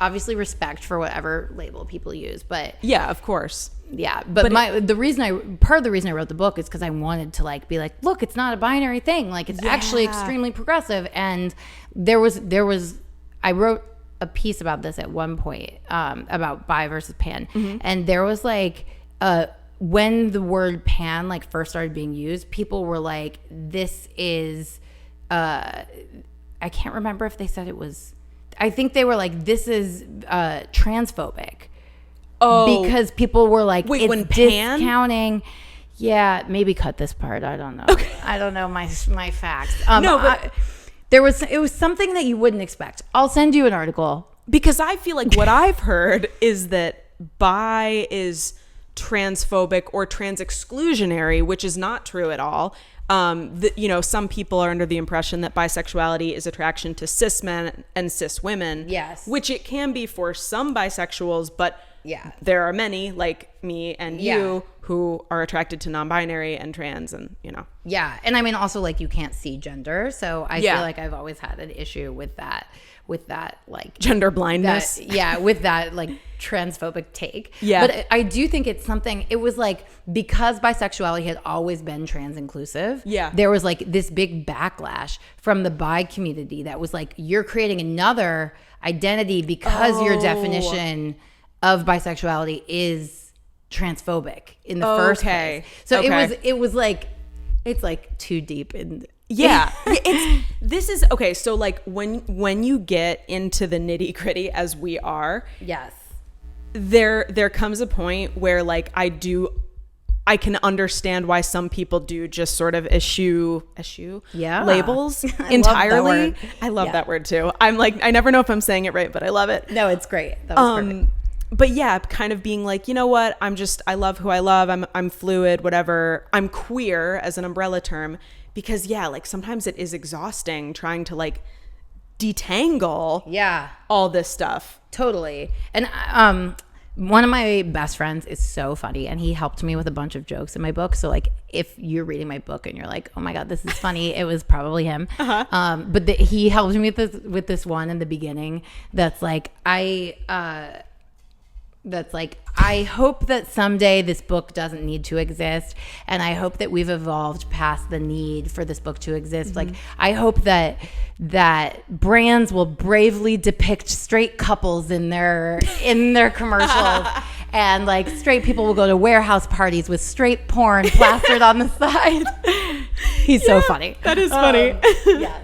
[SPEAKER 2] obviously respect for whatever label people use. But
[SPEAKER 1] yeah, of course.
[SPEAKER 2] Yeah, but part of the reason I wrote the book is because I wanted to like be like, look, it's not a binary thing. Like it's actually extremely progressive. And there was I wrote a piece about this at one point about bi versus pan, and there was like when the word pan like first started being used, people were like, this is I can't remember if they said it was. I think they were like, this is transphobic. Oh, because people were like,
[SPEAKER 1] wait,
[SPEAKER 2] it's
[SPEAKER 1] when pan?
[SPEAKER 2] Discounting. Yeah, maybe cut this part. I don't know. Okay. I don't know my facts.
[SPEAKER 1] No, but
[SPEAKER 2] it was something that you wouldn't expect. I'll send you an article.
[SPEAKER 1] Because I feel like what I've heard is that bi is transphobic or trans exclusionary, which is not true at all. Some people are under the impression that bisexuality is attraction to cis men and cis women.
[SPEAKER 2] Yes.
[SPEAKER 1] Which it can be for some bisexuals, but there are many like me and you who are attracted to non-binary and trans and,
[SPEAKER 2] Yeah. And I mean, also like you can't see gender. So I feel like I've always had an issue with that like
[SPEAKER 1] gender blindness.
[SPEAKER 2] With that like transphobic take.
[SPEAKER 1] Yeah.
[SPEAKER 2] But I do think it's something, it was like, because bisexuality had always been trans inclusive.
[SPEAKER 1] Yeah.
[SPEAKER 2] There was like this big backlash from the bi community that was like, you're creating another identity because your definition of bisexuality is transphobic in the first place. So it was like, it's like too deep in.
[SPEAKER 1] Yeah. This is okay. So like when you get into the nitty gritty as we are,
[SPEAKER 2] yes,
[SPEAKER 1] there comes a point where like I can understand why some people do just sort of eschew labels entirely. I love that word too. I'm like, I never know if I'm saying it right, but I love it.
[SPEAKER 2] No, it's great. That was perfect.
[SPEAKER 1] But yeah, kind of being like, you know what? I love who I love. I'm fluid, whatever. I'm queer as an umbrella term because like sometimes it is exhausting trying to like detangle all this stuff.
[SPEAKER 2] Totally. And one of my best friends is so funny and he helped me with a bunch of jokes in my book. So like if you're reading my book and you're like, oh my God, this is funny, it was probably him. But he helped me with this one in the beginning that's like, I hope that someday this book doesn't need to exist. And I hope that we've evolved past the need for this book to exist. Like, I hope that brands will bravely depict straight couples in their commercials. And like straight people will go to warehouse parties with straight porn plastered on the side. He's so funny.
[SPEAKER 1] That is funny.
[SPEAKER 2] Yes.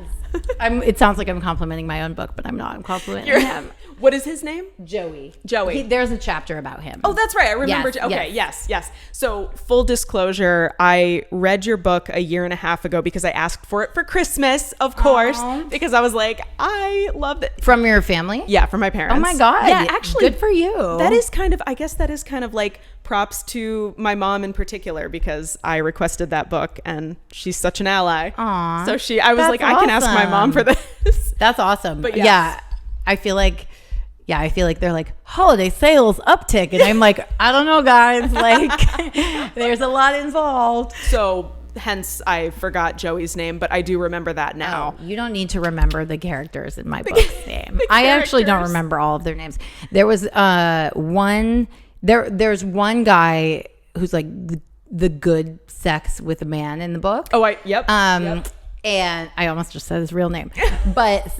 [SPEAKER 2] It sounds like I'm complimenting my own book, but I'm not. I'm complimenting him.
[SPEAKER 1] What is his name?
[SPEAKER 2] Joey.
[SPEAKER 1] There's
[SPEAKER 2] a chapter about him.
[SPEAKER 1] Oh, that's right. I remember. Yes. So full disclosure, I read your book a year and a half ago because I asked for it for Christmas, of course, because I was like, I loved it.
[SPEAKER 2] From your family?
[SPEAKER 1] Yeah, from my parents.
[SPEAKER 2] Oh my God.
[SPEAKER 1] Yeah, actually.
[SPEAKER 2] Good for you.
[SPEAKER 1] That is kind of like props to my mom in particular because I requested that book and she's such an ally.
[SPEAKER 2] Aww.
[SPEAKER 1] So I was like, I can ask my mom for this.
[SPEAKER 2] That's awesome.
[SPEAKER 1] But
[SPEAKER 2] yeah, I feel like they're like holiday sales uptick. And I'm like, I don't know, guys. Like there's a lot involved.
[SPEAKER 1] So hence I forgot Joey's name, but I do remember that now.
[SPEAKER 2] You don't need to remember the characters in my book's name. I actually don't remember all of their names. There was there's one guy who's like the good sex with a man in the book.
[SPEAKER 1] Oh, yep.
[SPEAKER 2] And I almost just said his real name. But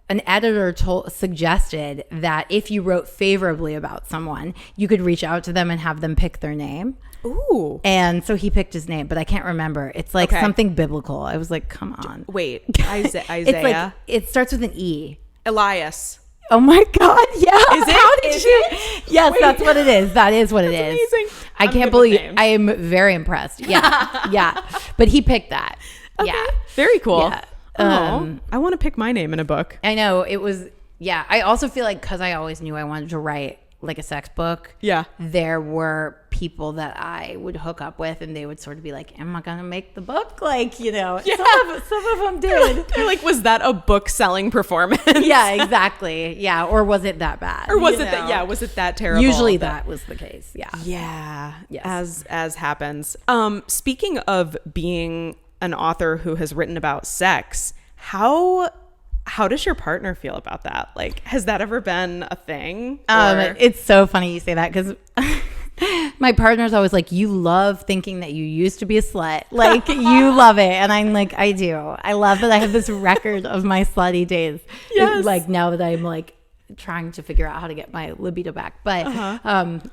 [SPEAKER 2] an editor suggested that if you wrote favorably about someone, you could reach out to them and have them pick their name.
[SPEAKER 1] Ooh.
[SPEAKER 2] And so he picked his name, but I can't remember. It's like something biblical. I was like, come on.
[SPEAKER 1] Wait, Isaiah?
[SPEAKER 2] It's like, it starts with an E.
[SPEAKER 1] Elias.
[SPEAKER 2] Oh my God. Yeah.
[SPEAKER 1] Is it?
[SPEAKER 2] How did you? Yes, that's what it is. That is what it is.
[SPEAKER 1] Amazing.
[SPEAKER 2] I can't believe. I am very impressed. Yeah. Yeah. But he picked that. Okay. Yeah.
[SPEAKER 1] Very cool.
[SPEAKER 2] Yeah.
[SPEAKER 1] I want to pick my name in a book.
[SPEAKER 2] I know. It was Yeah. I also feel like because I always knew I wanted to write like a sex book.
[SPEAKER 1] Yeah.
[SPEAKER 2] There were people that I would hook up with and they would sort of be like, am I going to make the book? Like, you know, some of them did.
[SPEAKER 1] They're like, was that a book selling performance?
[SPEAKER 2] Yeah, exactly. Yeah. Or was it that bad?
[SPEAKER 1] Or was it that, yeah, was it that terrible?
[SPEAKER 2] Usually that was the case. Yeah.
[SPEAKER 1] Yeah.
[SPEAKER 2] Yes.
[SPEAKER 1] As happens. Speaking of being an author who has written about sex, how does your partner feel about that? Like, has that ever been a thing?
[SPEAKER 2] It's so funny you say that because my partner's always like, you love thinking that you used to be a slut. Like, you love it. And I'm like, I do. I love that I have this record of my slutty days.
[SPEAKER 1] Yes.
[SPEAKER 2] Like, now that I'm like trying to figure out how to get my libido back. But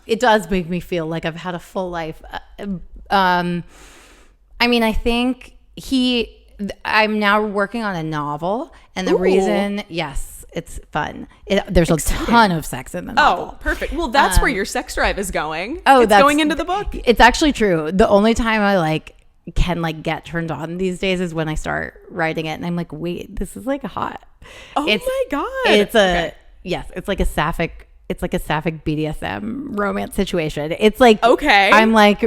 [SPEAKER 2] it does make me feel like I've had a full life. I mean, I think I'm now working on a novel, and the reason, yes, it's fun. There's a ton of sex in the novel.
[SPEAKER 1] Oh, perfect. Well, that's where your sex drive is going.
[SPEAKER 2] Oh,
[SPEAKER 1] it's going into the book.
[SPEAKER 2] It's actually true. The only time I like can like get turned on these days is when I start writing it, and I'm like, wait, this is like hot.
[SPEAKER 1] Oh my god!
[SPEAKER 2] It's yes, it's like a sapphic BDSM romance situation. It's like,
[SPEAKER 1] okay,
[SPEAKER 2] I'm like,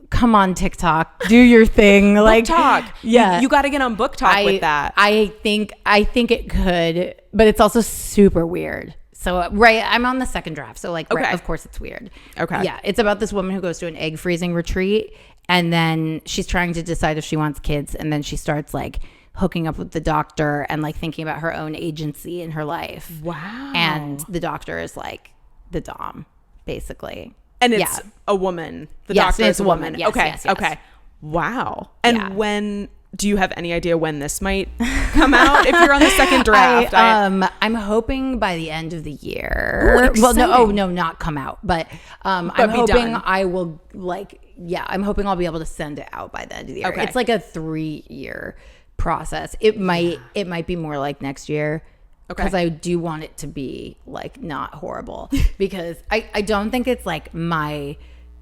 [SPEAKER 2] come on, TikTok, do your thing. Like,
[SPEAKER 1] book talk.
[SPEAKER 2] Yeah.
[SPEAKER 1] You got to get on book talk with that.
[SPEAKER 2] I think it could, but it's also super weird. So, right, I'm on the second draft. So, like, right, of course it's weird.
[SPEAKER 1] Okay.
[SPEAKER 2] Yeah. It's about this woman who goes to an egg freezing retreat, and then she's trying to decide if she wants kids. And then she starts like hooking up with the doctor and like thinking about her own agency in her life.
[SPEAKER 1] Wow.
[SPEAKER 2] And the doctor is like the dom, basically.
[SPEAKER 1] And it's a woman. The doctor is a woman.
[SPEAKER 2] Yes,
[SPEAKER 1] okay.
[SPEAKER 2] yes, yes.
[SPEAKER 1] Okay. Wow. And when do you have any idea when this might come out? If you're on the second draft,
[SPEAKER 2] I'm hoping by the end of the year.
[SPEAKER 1] Ooh,
[SPEAKER 2] well, not come out, but I'm hoping I will I'm hoping I'll be able to send it out by the end of the year.
[SPEAKER 1] Okay.
[SPEAKER 2] It's like a 3-year process. It might be more like next year. Because I do want it to be like not horrible, because I don't think it's like I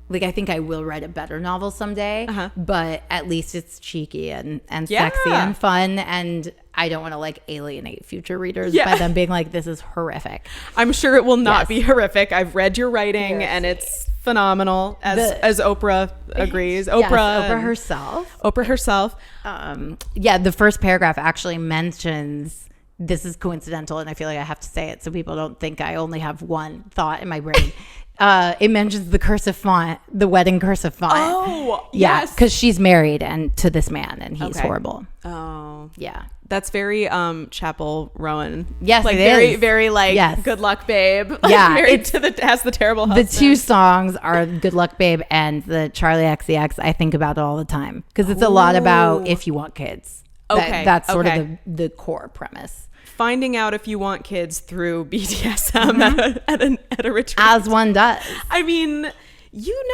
[SPEAKER 2] think I will write a better novel someday, but at least it's cheeky and sexy and fun, and I don't want to like alienate future readers by them being like, this is horrific.
[SPEAKER 1] I'm sure it will not be horrific. I've read your writing and it's phenomenal, as Oprah agrees. Oprah
[SPEAKER 2] herself. The first paragraph actually mentions, this is coincidental, and I feel like I have to say it so people don't think I only have one thought in my brain. It mentions the cursive font, the wedding cursive font.
[SPEAKER 1] Oh,
[SPEAKER 2] yeah,
[SPEAKER 1] yes.
[SPEAKER 2] because she's married to this man, and he's horrible.
[SPEAKER 1] Oh,
[SPEAKER 2] yeah.
[SPEAKER 1] That's very Chapel Rowan.
[SPEAKER 2] Yes,
[SPEAKER 1] like
[SPEAKER 2] it
[SPEAKER 1] very,
[SPEAKER 2] is.
[SPEAKER 1] very like good luck, babe. Like,
[SPEAKER 2] yeah,
[SPEAKER 1] married has the terrible husband.
[SPEAKER 2] The two songs are "Good Luck, Babe" and the Charlie XCX. I think about it all the time because it's a lot about if you want kids. That's sort of the core premise.
[SPEAKER 1] Finding out if you want kids through BDSM at a retreat.
[SPEAKER 2] As one does.
[SPEAKER 1] I mean, you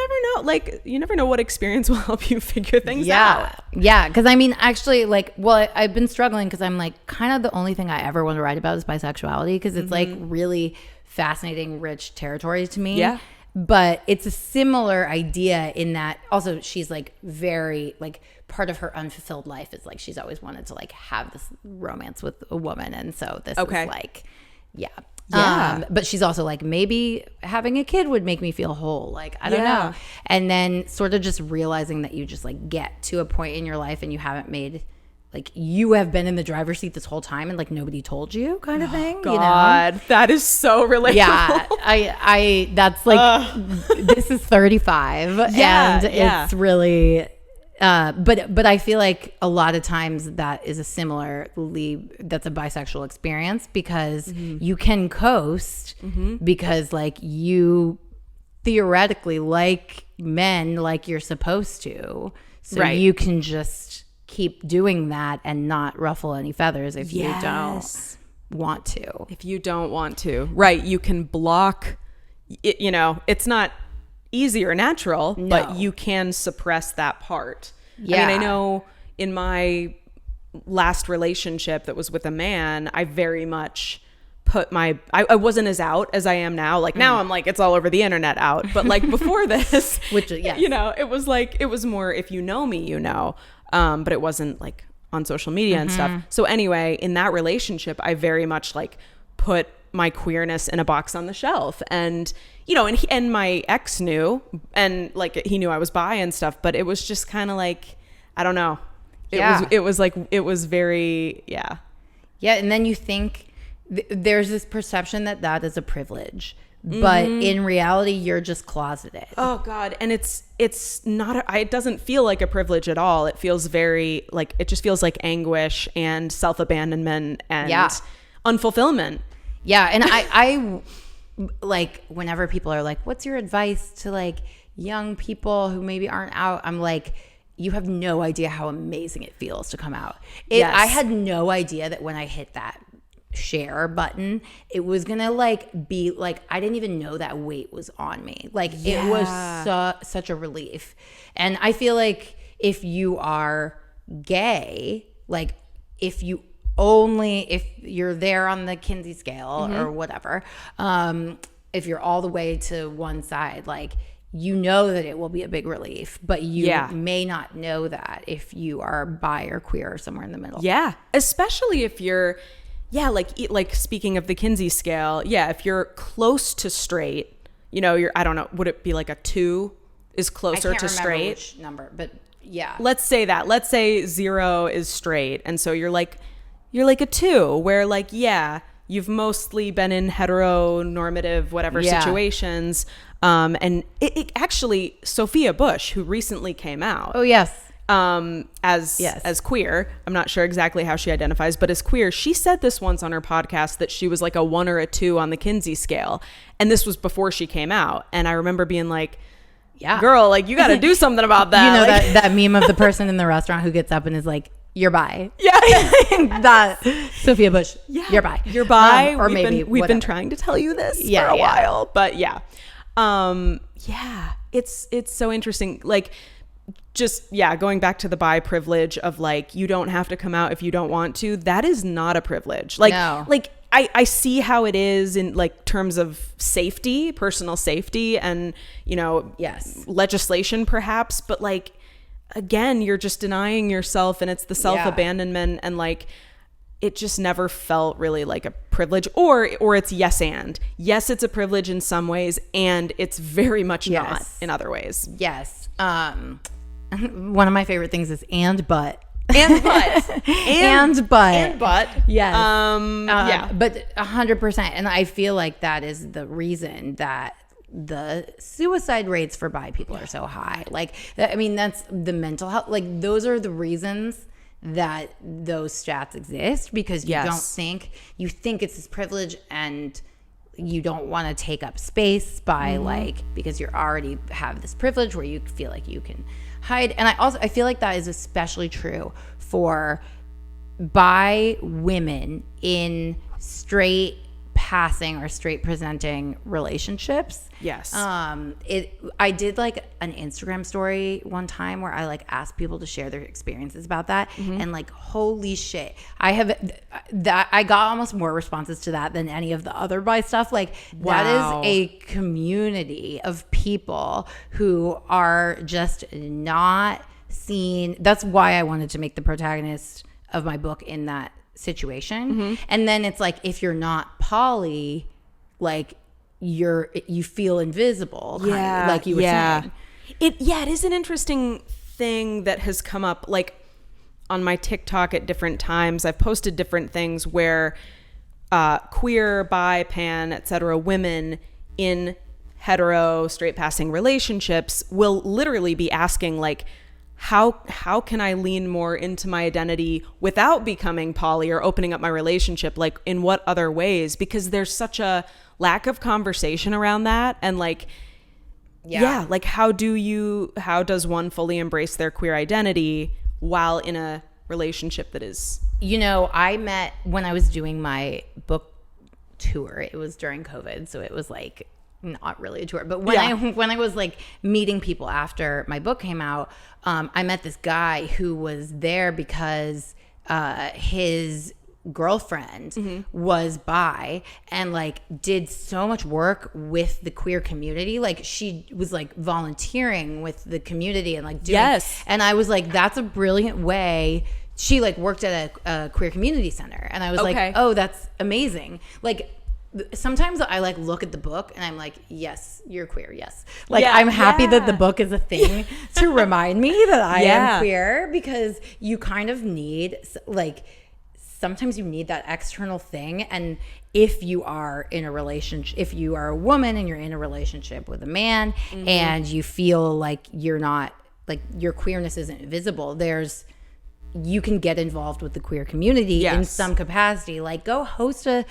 [SPEAKER 1] never know what experience will help you figure things out.
[SPEAKER 2] Yeah. Because I mean, actually, I've been struggling because I'm like, kind of the only thing I ever want to write about is bisexuality, because it's like really fascinating, rich territory to me. Yeah. But it's a similar idea in that also she's like very like, part of her unfulfilled life is like she's always wanted to like have this romance with a woman, and so this is like but she's also like, maybe having a kid would make me feel whole, like I don't know. And then sort of just realizing that you just like get to a point in your life and you haven't made, like, you have been in the driver's seat this whole time and like nobody told you, kind of thing.
[SPEAKER 1] God, that is so relatable.
[SPEAKER 2] Yeah, I that's like this is 35 and it's really but I feel like a lot of times that's a bisexual experience, because you can coast because like you theoretically like men like you're supposed to, so you can just keep doing that and not ruffle any feathers if you don't want to. Right,
[SPEAKER 1] you can block it, it's not easy or natural, but you can suppress that part. I mean, I know in my last relationship that was with a man, I very much put I wasn't as out as I am now. Like now I'm like, it's all over the internet out. But like before this, which, it was like, it was more, if you know me, but it wasn't like on social media and stuff. So anyway, in that relationship, I very much like put my queerness in a box on the shelf. And, you know, and my ex knew, and like he knew I was bi and stuff, but it was just kind of like, I don't know. It was very, yeah.
[SPEAKER 2] Yeah. And then you think there's this perception that is a privilege, but in reality, you're just closeted.
[SPEAKER 1] Oh God. And it's not, it doesn't feel like a privilege at all. It feels very like, it just feels like anguish and self-abandonment and unfulfillment.
[SPEAKER 2] Yeah. And I like, whenever people are like, what's your advice to like young people who maybe aren't out? I'm like, you have no idea how amazing it feels to come out. I had no idea that when I hit that share button, it was gonna like be like, I didn't even know that weight was on me. Like it was such a relief. And I feel like if you are gay, like if you're there on the Kinsey scale or whatever, if you're all the way to one side, like you know that it will be a big relief, but you may not know that if you are bi or queer or somewhere in the middle.
[SPEAKER 1] Yeah, especially if you're like speaking of the Kinsey scale, if you're close to straight, you know, I don't know, would it be like a 2 is closer to straight?
[SPEAKER 2] Which number, but yeah.
[SPEAKER 1] Let's say 0 is straight. And so you're like a 2 where like, you've mostly been in heteronormative, whatever situations. And it actually, Sophia Bush, who recently came out.
[SPEAKER 2] Oh, yes.
[SPEAKER 1] As queer, I'm not sure exactly how she identifies, but as queer, she said this once on her podcast that she was like a 1 or a 2 on the Kinsey scale. And this was before she came out. And I remember being like, girl, like you got to do something about that.
[SPEAKER 2] You know,
[SPEAKER 1] like,
[SPEAKER 2] that meme of the person in the restaurant who gets up and is like, you're bi.
[SPEAKER 1] Yeah.
[SPEAKER 2] That Sophia Bush. Yeah. You're bi.
[SPEAKER 1] You're bi.
[SPEAKER 2] Or
[SPEAKER 1] we've been trying to tell you this for a while, but it's so interesting. Like, just going back to the bi privilege of like, you don't have to come out if you don't want to. That is not a privilege. Like, like I see how it is in like terms of safety, personal safety, and you know, legislation perhaps, but like again, you're just denying yourself, and it's the self-abandonment, and like it just never felt really like a privilege, or it's yes, it's a privilege in some ways, and it's very much not in other ways.
[SPEAKER 2] One of my favorite things is and but.
[SPEAKER 1] And but.
[SPEAKER 2] And but. Yes. But 100%. And I feel like that is the reason that the suicide rates for bi people are so high. Like, I mean, that's the mental health. Like, those are the reasons that those stats exist, because you you think it's this privilege, and you don't want to take up space by like, because you already have this privilege where you feel like you can hide. And I feel like that is especially true for bi women in straight passing or straight presenting relationships.
[SPEAKER 1] Yes.
[SPEAKER 2] I did like an Instagram story one time where I like asked people to share their experiences about that, and like, holy shit, I got almost more responses to that than any of the other bi stuff. Like, that is a community of people who are just not seen. That's why I wanted to make the protagonist of my book in that situation. And then it's like, if you're not poly, like you feel invisible, like you were saying. It
[SPEAKER 1] is an interesting thing that has come up, like on my TikTok at different times. I've posted different things where queer, bi, pan, etc. women in hetero straight passing relationships will literally be asking like, how can I lean more into my identity without becoming poly or opening up my relationship? Like, in what other ways? Because there's such a lack of conversation around that. And like, like how does one fully embrace their queer identity while in a relationship that is,
[SPEAKER 2] you know, I met when I was doing my book tour, it was during COVID. So it was like, not really a tour, but when I was like meeting people after my book came out, I met this guy who was there because his girlfriend was bi and like did so much work with the queer community. Like, she was like volunteering with the community and like doing, and I was like, that's a brilliant way she like worked at a queer community center, and I was
[SPEAKER 1] Okay.
[SPEAKER 2] like, oh, that's amazing. Like sometimes I like look at the book and I'm like, yes, you're queer. Yes. Like
[SPEAKER 1] Yeah,
[SPEAKER 2] I'm happy that
[SPEAKER 1] yeah.
[SPEAKER 2] the book is a thing to remind me that I am queer, because you kind of need like, sometimes you need that external thing. And if you are in a relationship, if you are a woman and you're in a relationship with a man and you feel like you're not, like your queerness isn't visible, you can get involved with the queer community in some capacity. Like go host a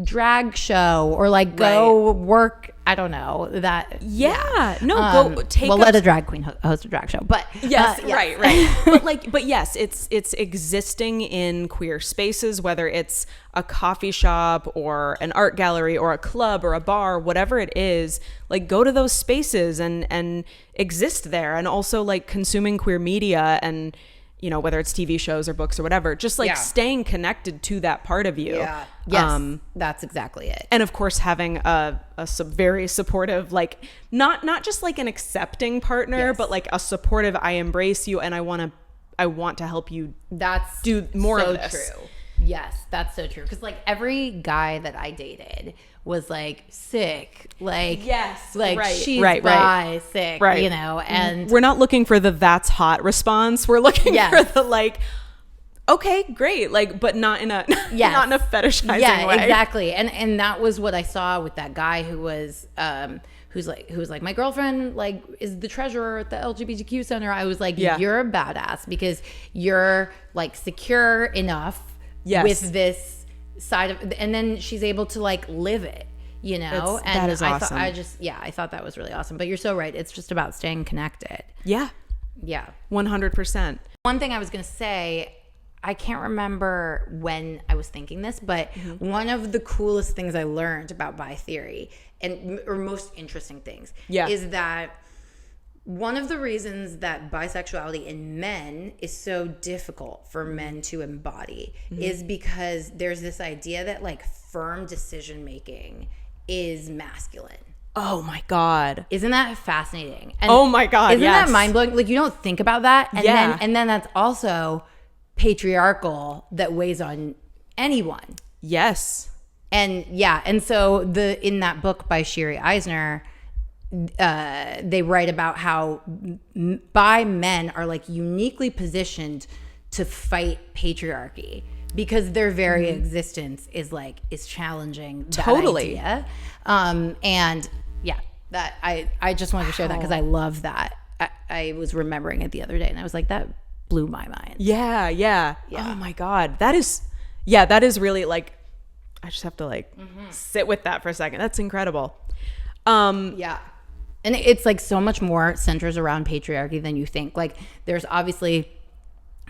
[SPEAKER 2] drag show, or like go work, I don't know that.
[SPEAKER 1] Go take
[SPEAKER 2] let a drag queen host a drag show, but
[SPEAKER 1] yes. Right but yes, it's existing in queer spaces, whether it's a coffee shop or an art gallery or a club or a bar, whatever it is. Like go to those spaces and exist there, and also like consuming queer media, and you know, whether it's TV shows or books or whatever, just like staying connected to that part of you.
[SPEAKER 2] Yes, that's exactly it.
[SPEAKER 1] And of course, having a very supportive, like not just like an accepting partner, but like a supportive, I embrace you and I want to help you.
[SPEAKER 2] That's
[SPEAKER 1] do more
[SPEAKER 2] so
[SPEAKER 1] of this.
[SPEAKER 2] True. Yes, that's so true. Because like every guy that I dated was like sick, like she's bi, sick, you know. And
[SPEAKER 1] we're not looking for the "that's hot" response. We're looking for the like, okay, great, like, but not in a not in a fetishizing way.
[SPEAKER 2] Yeah, exactly. And that was what I saw with that guy who was who's like my girlfriend like is the treasurer at the LGBTQ center. I was like, you're a badass because you're like secure enough with this side of, and then she's able to like live it, you know. And
[SPEAKER 1] that is awesome.
[SPEAKER 2] I thought that was really awesome. But you're so right, it's just about staying connected.
[SPEAKER 1] 100%.
[SPEAKER 2] One thing I was gonna say, I can't remember when I was thinking this, but one of the coolest things I learned about bi theory, or most interesting things, is that one of the reasons that bisexuality in men is so difficult for men to embody is because there's this idea that like firm decision making is masculine.
[SPEAKER 1] Oh my God.
[SPEAKER 2] Isn't that fascinating? And
[SPEAKER 1] oh my God.
[SPEAKER 2] Isn't that mind blowing? Like you don't think about that. And then that's also patriarchal, that weighs on anyone.
[SPEAKER 1] Yes.
[SPEAKER 2] And so in that book by Shiri Eisner, they write about how bi men are like uniquely positioned to fight patriarchy because their very existence is challenging that idea. And that I just wanted to share that because I love that. I was remembering it the other day and I was like, that blew my mind.
[SPEAKER 1] Yeah. Oh my God. That is really like, I just have to like sit with that for a second. That's incredible.
[SPEAKER 2] And it's like so much more centers around patriarchy than you think. Like there's obviously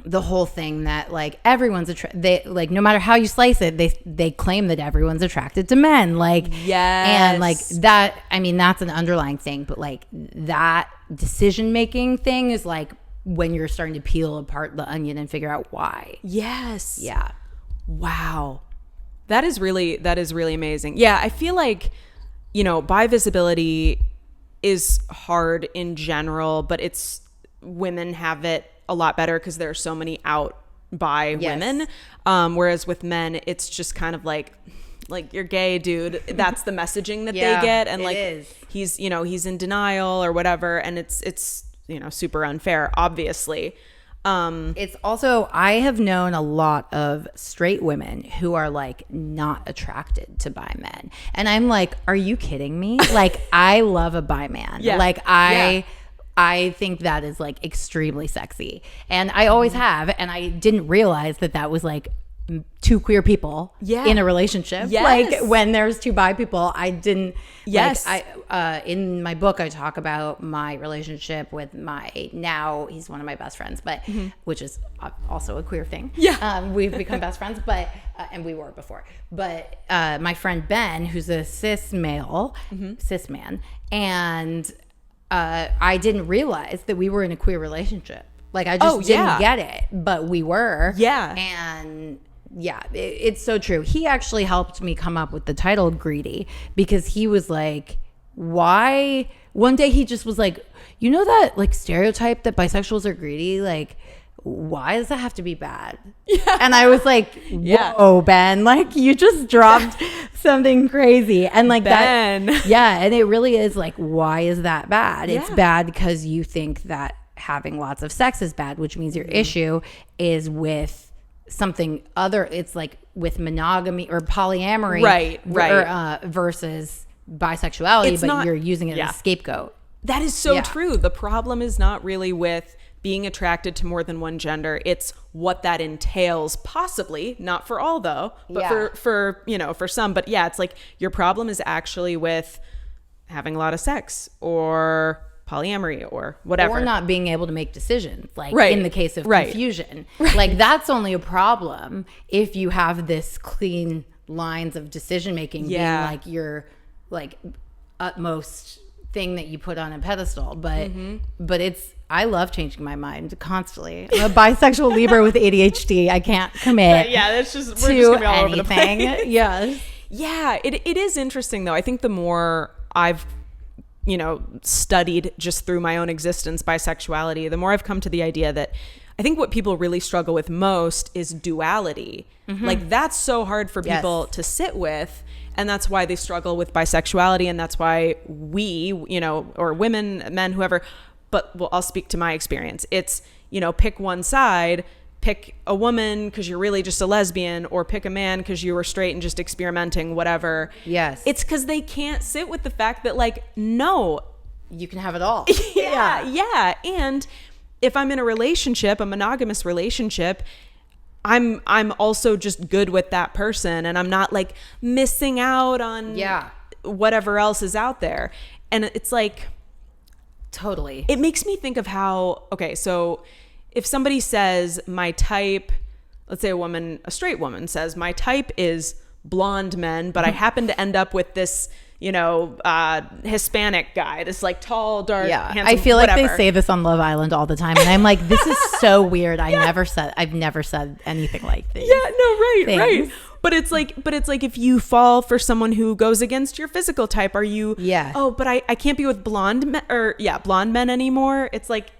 [SPEAKER 2] the whole thing that like everyone's they like no matter how you slice it, they claim that everyone's attracted to men. Like and like that, I mean that's an underlying thing, but like that decision making thing is like when you're starting to peel apart the onion and figure out why.
[SPEAKER 1] Yes.
[SPEAKER 2] Yeah.
[SPEAKER 1] Wow. That is really amazing. Yeah, I feel like, you know, bi visibility is hard in general, but women have it a lot better because there are so many out bi women. Whereas with men, it's just kind of like you're gay, dude. That's the messaging that they get. And like he's in denial or whatever. And it's super unfair, obviously.
[SPEAKER 2] It's also, I have known a lot of straight women who are like not attracted to bi men. And I'm like, are you kidding me? Like, I love a bi man. Like I think that is like extremely sexy. And I always have. And I didn't realize that was like two queer people in a relationship. Like when there's two bi people, I didn't. In my book I talk about my relationship with he's one of my best friends, but which is also a queer thing. We've become best friends, but and we were before, but my friend Ben, who's a cis man, and I didn't realize that we were in a queer relationship. Like I just didn't get it, but we were. And it's so true. He actually helped me come up with the title Greedy because he was like, why? One day he just was like, you know that like stereotype that bisexuals are greedy? Like, why does that have to be bad? Yeah. And I was like, whoa, Ben, like you just dropped something crazy. And like
[SPEAKER 1] Ben.
[SPEAKER 2] that. Yeah. And it really is like, why is that bad? Yeah. It's bad because you think that having lots of sex is bad, which means your issue is with something other. It's like with monogamy or polyamory.
[SPEAKER 1] Right.
[SPEAKER 2] Versus bisexuality,
[SPEAKER 1] It's
[SPEAKER 2] but
[SPEAKER 1] not,
[SPEAKER 2] you're using it as a scapegoat.
[SPEAKER 1] That is so true. The problem is not really with being attracted to more than one gender. It's what that entails, possibly, not for all though, but for for some. But yeah, it's like your problem is actually with having a lot of sex or polyamory or whatever.
[SPEAKER 2] Or not being able to make decisions, like in the case of confusion. Like that's only a problem if you have this clean lines of decision making being like your like utmost thing that you put on a pedestal. But it's, I love changing my mind constantly. I'm a bisexual Libra with ADHD. I can't commit.
[SPEAKER 1] That's just, we're
[SPEAKER 2] to
[SPEAKER 1] just gonna be all
[SPEAKER 2] anything.
[SPEAKER 1] Over the place. Yeah, it is interesting though. I think the more I've studied just through my own existence bisexuality, the more I've come to the idea that I think what people really struggle with most is duality. Like that's so hard for people to sit with. And that's why they struggle with bisexuality. And that's why we, or women, men, whoever, but I'll speak to my experience. It's, pick one side, pick a woman because you're really just a lesbian, or pick a man because you were straight and just experimenting, whatever.
[SPEAKER 2] Yes.
[SPEAKER 1] It's because they can't sit with the fact that like, no.
[SPEAKER 2] You can have it all.
[SPEAKER 1] Yeah. And if I'm in a relationship, a monogamous relationship, I'm also just good with that person, and I'm not like missing out on whatever else is out there. And it's like,
[SPEAKER 2] totally.
[SPEAKER 1] It makes me think of how, okay, so if somebody says my type, let's say a straight woman says my type is blonde men, but I happen to end up with this, Hispanic guy, this like tall, dark, handsome,
[SPEAKER 2] I feel like
[SPEAKER 1] whatever.
[SPEAKER 2] they say this on Love Island all the time, and I'm like, this is so weird. I've never said anything like this.
[SPEAKER 1] Yeah, no, right. But it's like if you fall for someone who goes against your physical type, are you? Yeah. Oh, but I can't be with blonde men anymore. It's like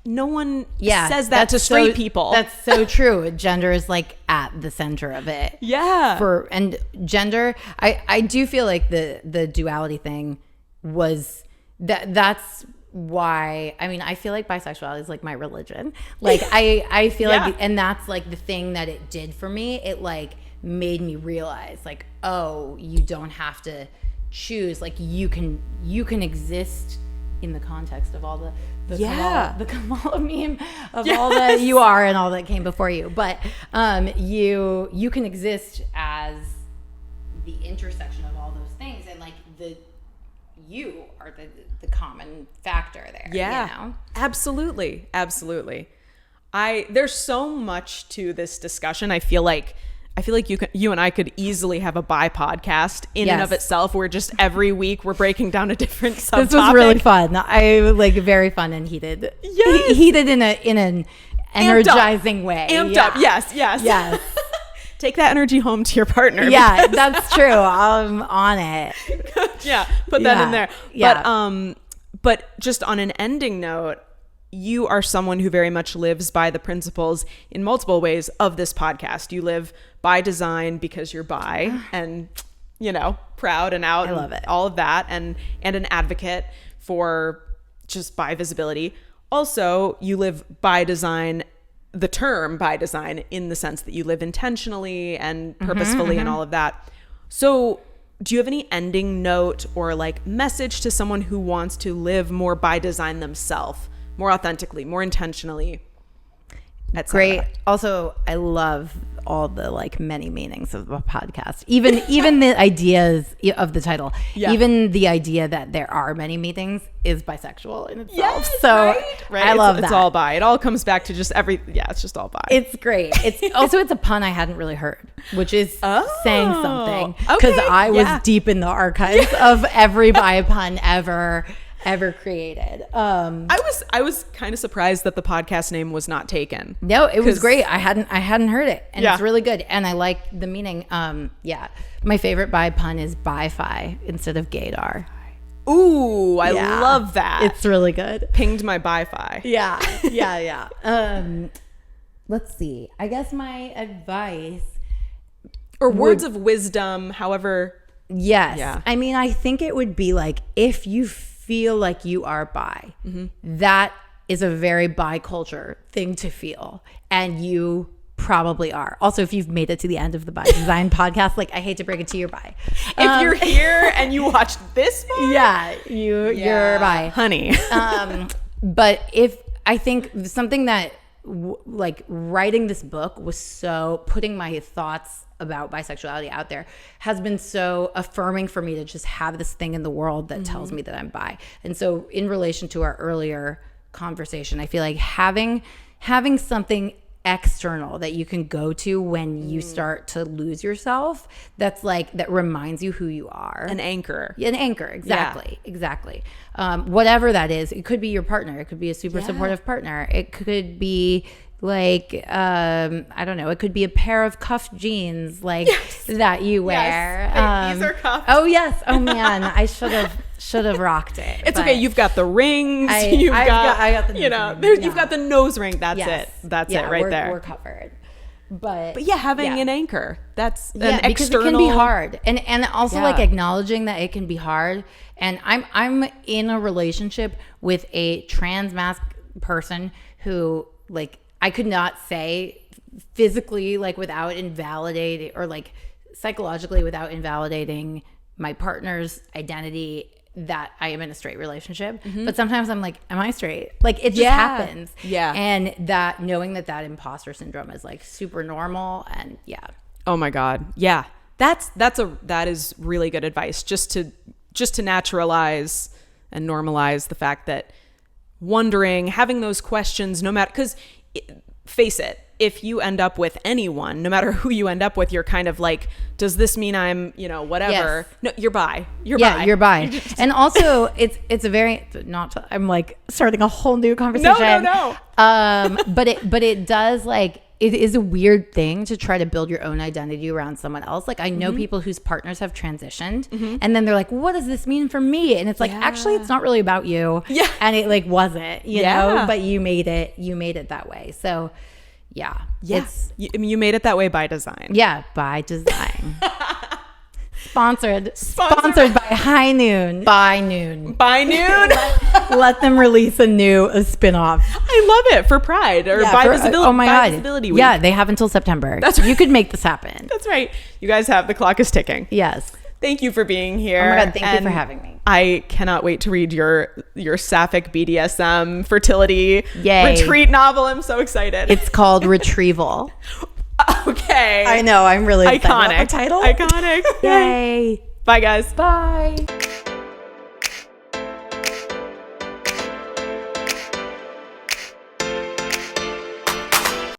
[SPEAKER 1] no one says that to straight people.
[SPEAKER 2] That's so true. Gender is like at the center of it.
[SPEAKER 1] Yeah.
[SPEAKER 2] And gender, I do feel like the duality thing was that's why, I mean, I feel like bisexuality is like my religion. Like I feel like, and that's like the thing that it did for me. It like made me realize like, oh, you don't have to choose. Like you can exist in the context of all the Kamala meme of all that you are and all that came before you. But you can exist as the intersection of all those things, and like you are the common factor there.
[SPEAKER 1] Yeah, absolutely. There's so much to this discussion. I feel like you and I could easily have a bi podcast in and of itself, where just every week we're breaking down a different subtopic.
[SPEAKER 2] This was really fun. I like very fun and heated. Yes. Heated in an energizing way.
[SPEAKER 1] Amped up. Yes. Take that energy home to your partner.
[SPEAKER 2] Yeah, that's true. I'm on it.
[SPEAKER 1] Put that in there. Yeah. But just on an ending note, you are someone who very much lives by the principles in multiple ways of this podcast. You live by design because you're bi and, proud and out.
[SPEAKER 2] I love it.
[SPEAKER 1] All of that, and an advocate for just bi visibility. Also, you live by design, the term by design, in the sense that you live intentionally and purposefully and all of that. So do you have any ending note or like message to someone who wants to live more by design themselves? More authentically, more intentionally, etc.
[SPEAKER 2] Great. Also, I love all the like many meanings of the podcast. Even the ideas of the title. Yeah. Even the idea that there are many meanings is bisexual in itself.
[SPEAKER 1] Yes,
[SPEAKER 2] so
[SPEAKER 1] right.
[SPEAKER 2] I love that.
[SPEAKER 1] It's all bi. It all comes back to just it's just all bi.
[SPEAKER 2] It's great. It's also, it's a pun I hadn't really heard, which is saying something, because I was deep in the archives of every bi pun ever created.
[SPEAKER 1] I was kind of surprised that the podcast name was not taken.
[SPEAKER 2] No, it was great. I hadn't heard it, and it's really good, and I like the meaning. My favorite bi pun is bi-fi instead of gaydar.
[SPEAKER 1] Ooh, I love that.
[SPEAKER 2] It's really good.
[SPEAKER 1] Pinged my bi-fi.
[SPEAKER 2] Yeah. let's see. I guess my advice
[SPEAKER 1] or words of wisdom, however.
[SPEAKER 2] Yes.
[SPEAKER 1] Yeah.
[SPEAKER 2] I mean, I think it would be like, if you feel like you are bi, that is a very bi culture thing to feel. And you probably are. Also, if you've made it to the end of the Bi Design podcast, like, I hate to break it to you, bi.
[SPEAKER 1] If you're here and you watched this far,
[SPEAKER 2] you're bi.
[SPEAKER 1] Honey.
[SPEAKER 2] But I think something that like writing this book was so, putting my thoughts about bisexuality out there has been so affirming for me to just have this thing in the world that tells me that I'm bi. And so in relation to our earlier conversation, I feel like having something external that you can go to when you start to lose yourself, that reminds you who you are.
[SPEAKER 1] An anchor.
[SPEAKER 2] Exactly. Whatever that is, it could be your partner, it could be a super supportive partner, it could be like I don't know, it could be a pair of cuffed jeans that you wear.
[SPEAKER 1] Yes. These are cuffed.
[SPEAKER 2] Oh yes. Oh man, I should have rocked it.
[SPEAKER 1] It's okay. You've got the rings. I got the you've got the nose ring. That's it. That's it right there.
[SPEAKER 2] We're covered. But
[SPEAKER 1] having an anchor. That's an
[SPEAKER 2] because
[SPEAKER 1] external.
[SPEAKER 2] It can be hard, and also like acknowledging that it can be hard. And I'm in a relationship with a trans masc person who, like, I could not say physically, like, without invalidating, or like psychologically without invalidating my partner's identity, that I am in a straight relationship. But sometimes I'm like, am I straight? Like, it just happens.
[SPEAKER 1] Yeah.
[SPEAKER 2] And that, knowing that imposter syndrome is like super normal. And
[SPEAKER 1] oh my God. Yeah. That is really good advice, just to naturalize and normalize the fact that wondering, having those questions, no matter, because face it, if you end up with anyone, no matter who you end up with, you're kind of like, does this mean I'm, whatever? Yes. No, you're bi. You're
[SPEAKER 2] bi. And also it's a very, I'm like starting a whole new conversation.
[SPEAKER 1] No.
[SPEAKER 2] But it does, like, it is a weird thing to try to build your own identity around someone else. Like, I know people whose partners have transitioned, and then they're like, what does this mean for me? And it's like, actually, it's not really about you. Yeah. And it like wasn't, you know, but you made it that way. So
[SPEAKER 1] you made it that way by design.
[SPEAKER 2] Yeah, by design. Sponsored by High Noon. By noon. Let them release a spin-off.
[SPEAKER 1] I love it, for Pride or by visibility.
[SPEAKER 2] Oh my God.
[SPEAKER 1] Visibility week.
[SPEAKER 2] Yeah, they have until September. That's right. You could make this happen.
[SPEAKER 1] That's right. You guys have, the clock is ticking.
[SPEAKER 2] Yes.
[SPEAKER 1] Thank you for being here.
[SPEAKER 2] Oh my God, thank you for having me.
[SPEAKER 1] I cannot wait to read your sapphic BDSM fertility
[SPEAKER 2] Yay.
[SPEAKER 1] retreat novel. I'm so excited.
[SPEAKER 2] It's called Retrieval.
[SPEAKER 1] Okay.
[SPEAKER 2] I know. I'm really excited about the title.
[SPEAKER 1] Iconic.
[SPEAKER 2] Yay.
[SPEAKER 1] Bye, guys.
[SPEAKER 2] Bye.